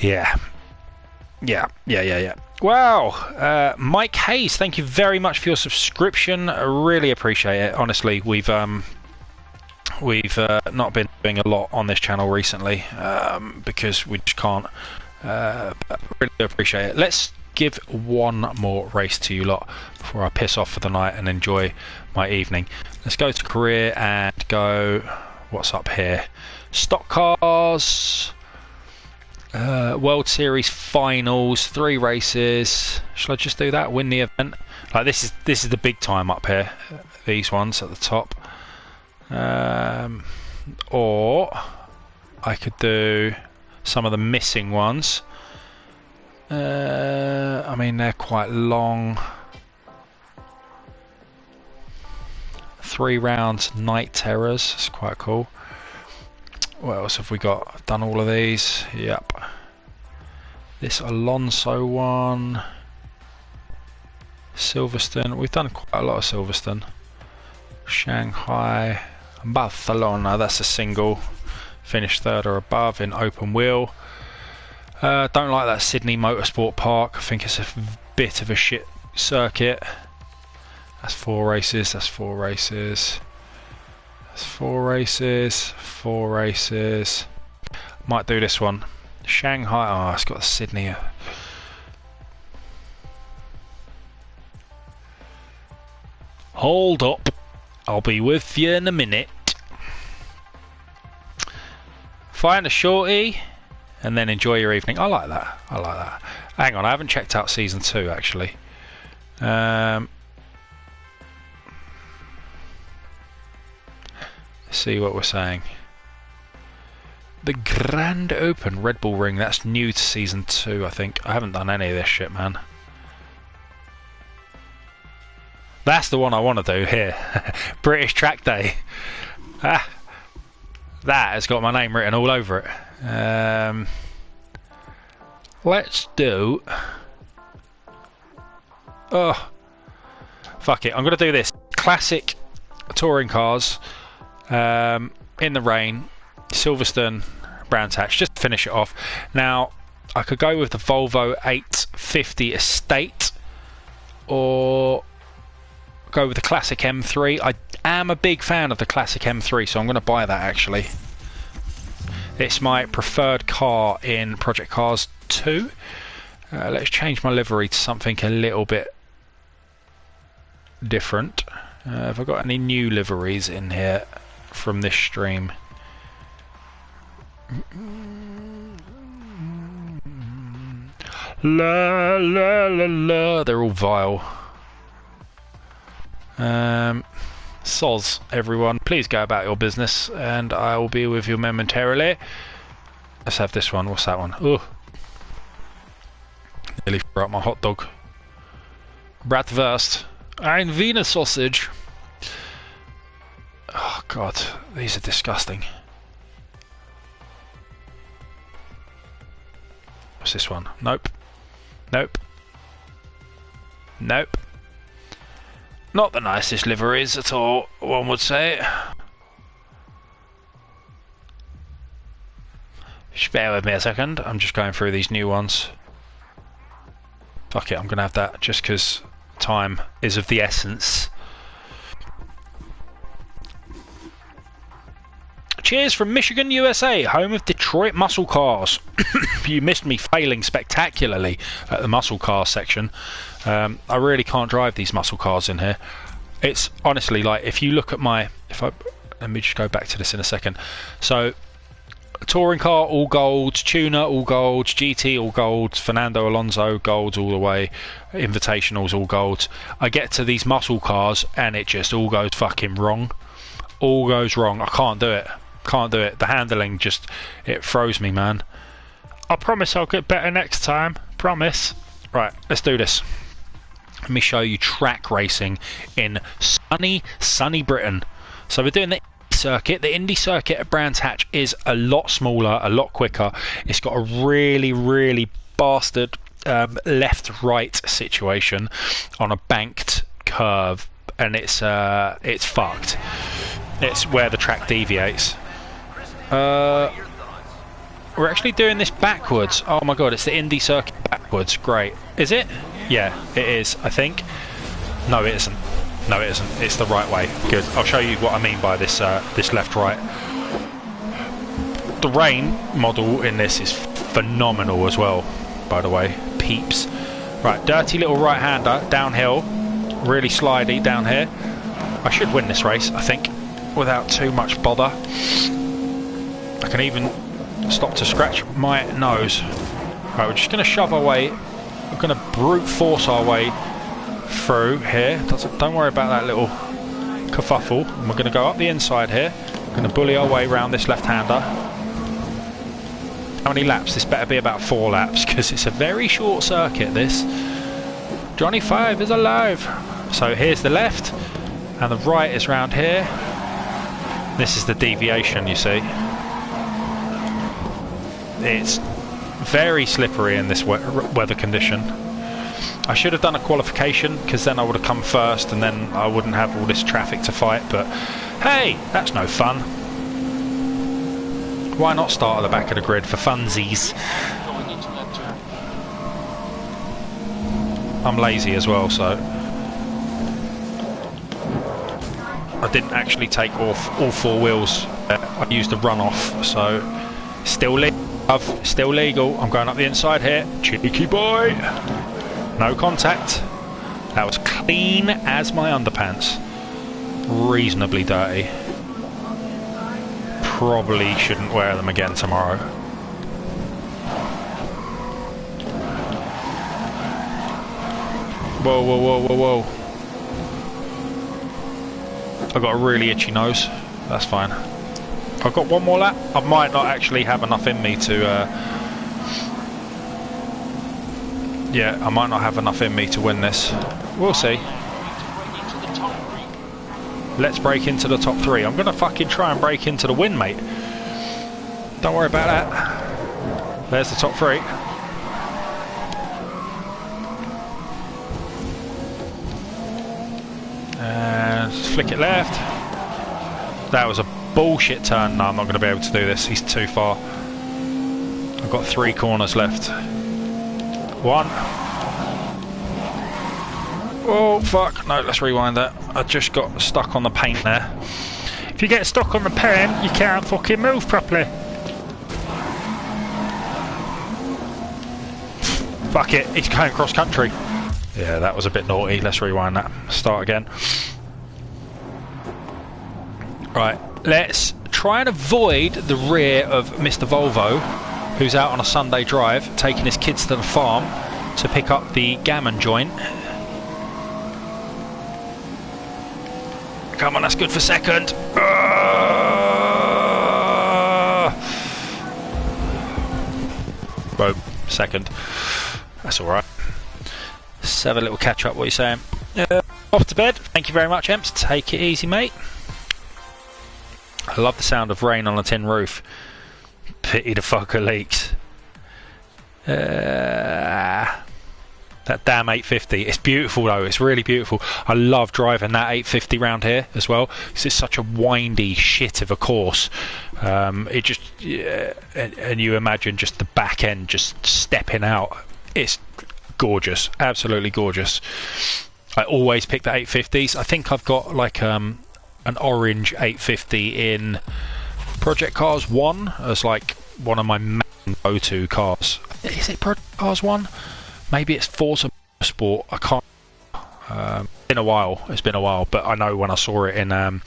Yeah. Wow, Mike Hayes, thank you very much for your subscription. I really appreciate it. Honestly, we've not been doing a lot on this channel recently because we just can't. But really appreciate it. Let's give one more race to you lot before I piss off for the night and enjoy my evening. Let's go to career and go. What's up here? Stock cars. World Series finals, 3 races. Shall I just do that? Win the event. Like this is the big time up here. These ones at the top. Or I could do some of the missing ones. I mean, they're quite long. 3 rounds, Night Terrors. It's quite cool. What else have we got? I've done all of these. Yep. This Alonso one. Silverstone. We've done quite a lot of Silverstone. Shanghai. Barcelona. That's a single. Finished 3rd or above in open wheel. Don't like that Sydney Motorsport Park. I think it's a bit of a shit circuit. That's 4 races. That's 4 races. 4 races, 4 races. Might do this one. Shanghai. Oh, it's got Sydney. Hold up. I'll be with you in a minute. Find a shorty and then enjoy your evening. I like that. I like that. Hang on, I haven't checked out season 2 actually. Let's see what we're saying. The Grand Open Red Bull Ring. That's new to season 2, I think. I haven't done any of this shit, man. That's the one I want to do here. British Track Day. That has got my name written all over it. Let's do... Oh, fuck it. I'm going to do this. Classic touring cars in the rain. Silverstone, Brands Hatch. Just to finish it off. Now, I could go with the Volvo 850 Estate or go with the classic M3. I am a big fan of the classic M3, so I'm going to buy that actually. It's my preferred car in Project Cars 2. Let's change my livery to something a little bit different. Have I got any new liveries in here from this stream? La la la la. They're all vile. Soz, everyone. Please go about your business, and I will be with you momentarily. Let's have this one. What's that one? Oh, nearly forgot my hot dog. Bratwurst. Ein Wiener sausage. Oh god, these are disgusting. What's this one? Nope. Nope. Nope. Not the nicest liveries at all, one would say. Just bear with me a second, I'm just going through these new ones. Fuck it, I'm going to have that just because time is of the essence. Cheers from Michigan, USA, home of Detroit muscle cars. You missed me failing spectacularly at the muscle car section. I really can't drive these muscle cars in here. It's honestly like, if you look at my... let me just go back to this in a second. So, touring car, all golds. Tuner, all golds. GT, all golds. Fernando Alonso, golds all the way. Invitationals, all golds. I get to these muscle cars and it just all goes fucking wrong. All goes wrong. I can't do it. Can't do it. The handling just, it throws me, man. I promise I'll get better next time. Promise. Right, let's do this. Let me show you track racing in sunny Britain. So we're doing the circuit. The Indy circuit at Brands Hatch is a lot smaller, a lot quicker. It's got a really bastard left-right situation on a banked curve, and it's fucked. It's where the track deviates. We're actually doing this backwards. Oh my god, it's the Indy circuit backwards. Great. Is it? Yeah, it is, I think. No, it isn't. No, it isn't. It's the right way. Good. I'll show you what I mean by this this left-right. The rain model in this is phenomenal as well, by the way. Peeps. Right, dirty little right-hander, downhill. Really slidey down here. I should win this race, I think, without too much bother. I can even stop to scratch my nose. Right, we're just going to shove our way. We're going to brute force our way through here. Don't worry about that little kerfuffle. And we're going to go up the inside here. We're going to bully our way around this left-hander. How many laps? This better be about 4 laps because it's a very short circuit, this. Johnny 5 is alive. So here's the left and the right is round here. This is the deviation, you see. It's very slippery in this weather condition. I should have done a qualification because then I would have come first and then I wouldn't have all this traffic to fight, but hey, that's no fun. Why not start at the back of the grid for funsies? I'm lazy as well, so I didn't actually take off all 4 wheels. I used the runoff, so still legal. I'm going up the inside here. Cheeky boy. No contact. That was clean as my underpants. Reasonably dirty. Probably shouldn't wear them again tomorrow. Whoa, whoa, whoa, whoa, whoa. I've got a really itchy nose. That's fine. I've got one more lap. I might not actually have enough in me to... yeah, I might not have enough in me to win this. We'll see. Let's break into the top 3. I'm going to fucking try and break into the win, mate. Don't worry about that. There's the top 3. And flick it left. That was a bullshit turn. No, I'm not going to be able to do this. He's too far. I've got 3 corners left. 1. Oh, fuck. No, let's rewind that. I just got stuck on the paint there. If you get stuck on the paint, you can't fucking move properly. Fuck it. He's going cross country. Yeah, that was a bit naughty. Let's rewind that. Start again. Right, let's try and avoid the rear of Mr. Volvo, who's out on a Sunday drive, taking his kids to the farm to pick up the gammon joint. Come on, that's good for second. Boom, second. That's alright. Let's have a little catch up, what are you saying? Off to bed. Thank you very much, Emps. Take it easy, mate. I love the sound of rain on a tin roof. Pity the fucker leaks. That damn 850. It's beautiful though. It's really beautiful. I love driving that 850 round here as well. It's just such a windy shit of a course. It just, yeah, and you imagine just the back end just stepping out. It's gorgeous. Absolutely gorgeous. I always pick the 850s. I think I've got like an orange 850 in Project Cars 1 as like one of my main go-to cars. Is it Project Cars 1? Maybe it's Forza Sport. I can't. It's been a while. It's been a while, but I know when I saw it in. We're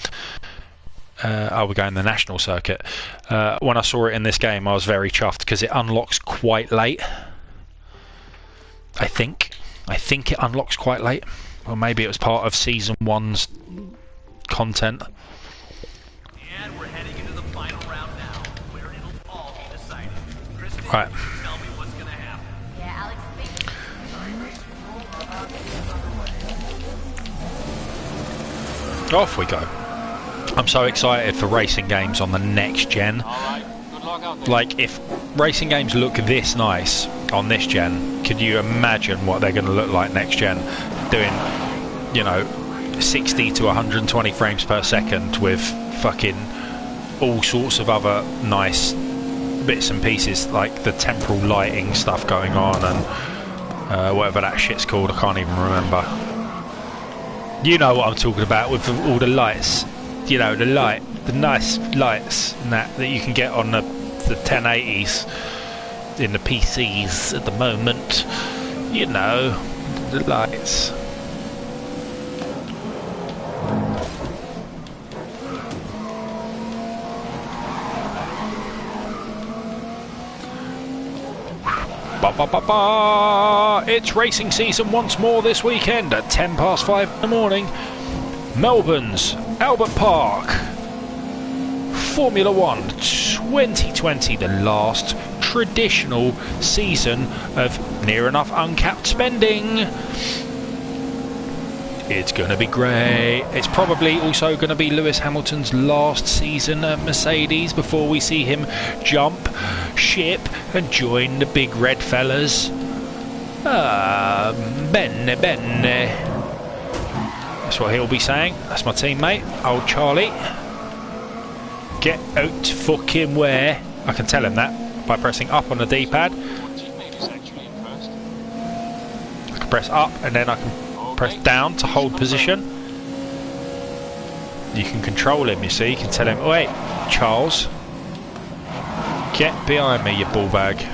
going the national circuit. When I saw it in this game, I was very chuffed because it unlocks quite late. I think it unlocks quite late, or maybe it was part of season 1's content. And we're heading into the final round now, where it'll all be decided. Kristen, Right. tell me what's gonna happen. Yeah, Alex, Off we go. I'm so excited for racing games on the next gen. Alright, good luck out there. Like, if racing games look this nice on this gen, could you imagine what they're going to look like next gen? Doing, you know, 60 to 120 frames per second with fucking all sorts of other nice bits and pieces, like the temporal lighting stuff going on and whatever that shit's called, I can't even remember. You know what I'm talking about with all the lights. You know, the nice lights and that you can get on the 1080s in the PCs at the moment. You know, the lights. Ba, ba, ba, ba. It's racing season once more this weekend at 5:10 in the morning. Melbourne's Albert Park. Formula 1 2020, the last traditional season of near enough uncapped spending. It's going to be great. It's probably also going to be Lewis Hamilton's last season at Mercedes before we see him jump ship and join the big red fellas. Bene, bene. That's what he'll be saying. That's my teammate, old Charlie. Get out fucking where. I can tell him that by pressing up on the D-pad. Your teammate is actually in first. I can press up and then I can press down to hold position. You can control him, you see. You can tell him, wait, Charles, get behind me, you ball bag.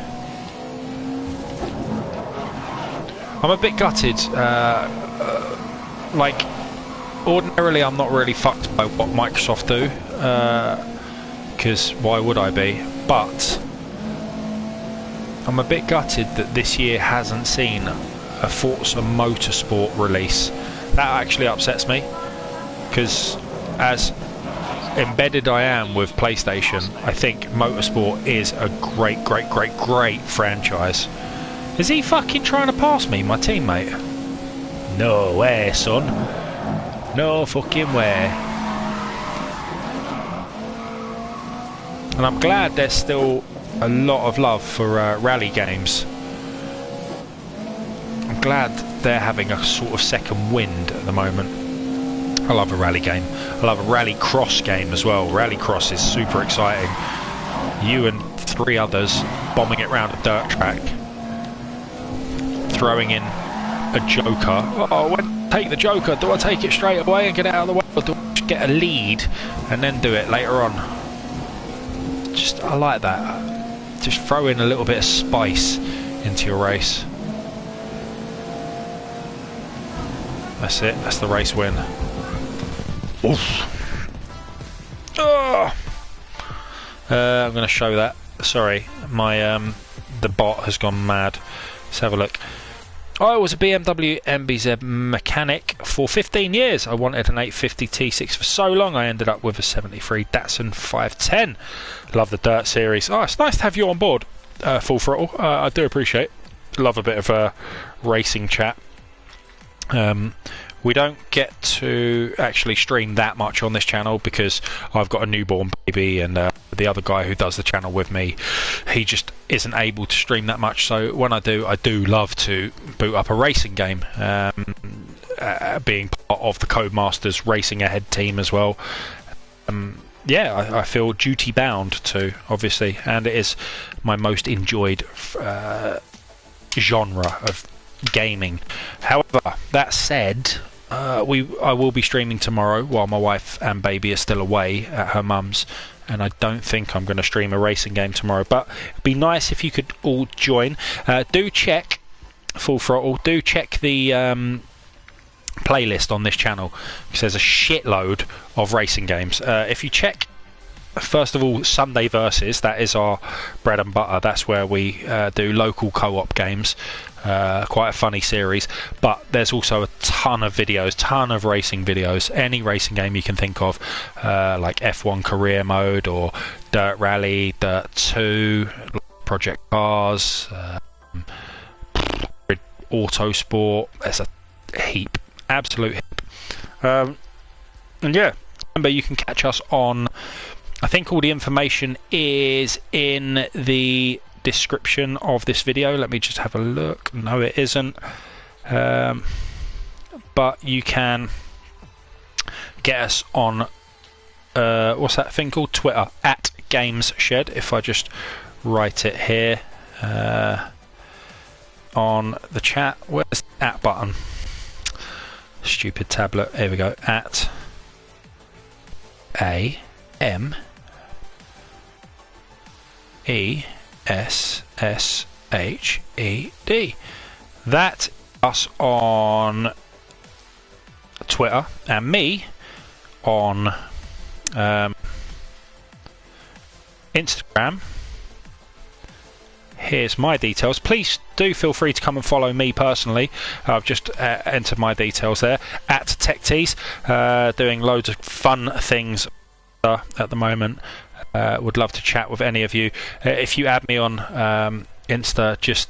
I'm a bit gutted. Like, ordinarily I'm not really fucked by what Microsoft do, because why would I be? But I'm a bit gutted that this year hasn't seen a Forza Motorsport release. That actually upsets me, because as embedded I am with PlayStation, I think Motorsport is a great franchise. Is he fucking trying to pass me, my teammate? No way, son. No fucking way. And I'm glad there's still a lot of love for rally games. I'm glad they're having a sort of second wind at the moment. I love a rally game. I love a rally cross game as well. Rally cross is super exciting. You and 3 others bombing it around a dirt track, throwing in a joker. Oh, when take the joker, do I take it straight away and get out of the way, or do I just get a lead and then do it later on? Just, I like that. Just throw in a little bit of spice into your race. That's it. That's the race win. Oof. Oh. I'm going to show that. Sorry, my the bot has gone mad. Let's have a look. I was a BMW MBZ mechanic for 15 years. I wanted an 850 T6 for so long, I ended up with a 73 Datsun 510. Love the Dirt series. Oh, it's nice to have you on board, Full Throttle. I do appreciate. Love a bit of racing chat. We don't get to actually stream that much on this channel because I've got a newborn baby, and the other guy who does the channel with me, he just isn't able to stream that much. So when I do love to boot up a racing game, being part of the Codemasters Racing Ahead team as well. Yeah, I feel duty bound to, obviously, and it is my most enjoyed genre of gaming. However, that said, I will be streaming tomorrow while my wife and baby are still away at her mum's, and I don't think I'm going to stream a racing game tomorrow, but it'd be nice if you could all join. Do check Full Throttle, do check the playlist on this channel, because there's a shitload of racing games. If you check, first of all, Sunday Versus, that is our bread and butter. That's where we do local co-op games. Quite a funny series, but there's also a ton of videos, ton of racing videos, any racing game you can think of, like F1 career mode or Dirt Rally, Dirt 2, Project Cars, Autosport. There's a heap, absolute heap. And yeah, remember, you can catch us on, I think all the information is in the description of this video. Let me just have a look. No, it isn't. But you can get us on what's that thing called? Twitter, at TheGamesShed. If I just write it here on the chat. Where's the at button? Stupid tablet. Here we go. At TheGamesShed. That us on Twitter, and me on Instagram. Here's my details. Please do feel free to come and follow me personally. I've just entered my details there at TechTees, doing loads of fun things at the moment. Would love to chat with any of you. If you add me on Insta, just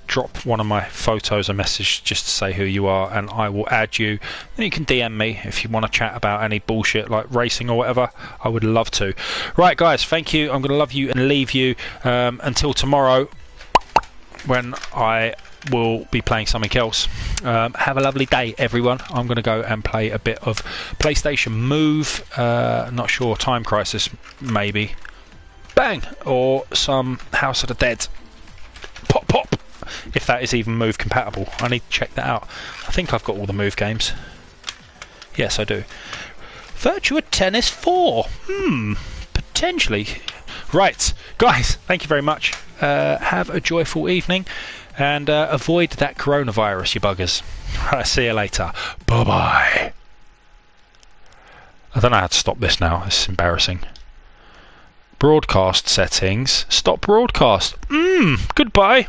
drop one of my photos a message just to say who you are, and I will add you. Then you can DM me if you want to chat about any bullshit like racing or whatever. I would love to. Right, guys, thank you. I'm going to love you and leave you until tomorrow, when I will be playing something else. Have a lovely day, everyone. I'm going to go and play a bit of PlayStation Move. Not sure, Time Crisis maybe. Bang! Or some House of the Dead. Pop pop, if that is even Move compatible. I need to check that out. I think I've got all the Move games. Yes, I do. Virtua Tennis 4. Potentially. Right, guys, thank you very much. Have a joyful evening, and avoid that coronavirus, you buggers. Right, see you later. Bye bye. I don't know how to stop this now. This is embarrassing. Broadcast settings. Stop broadcast. Goodbye.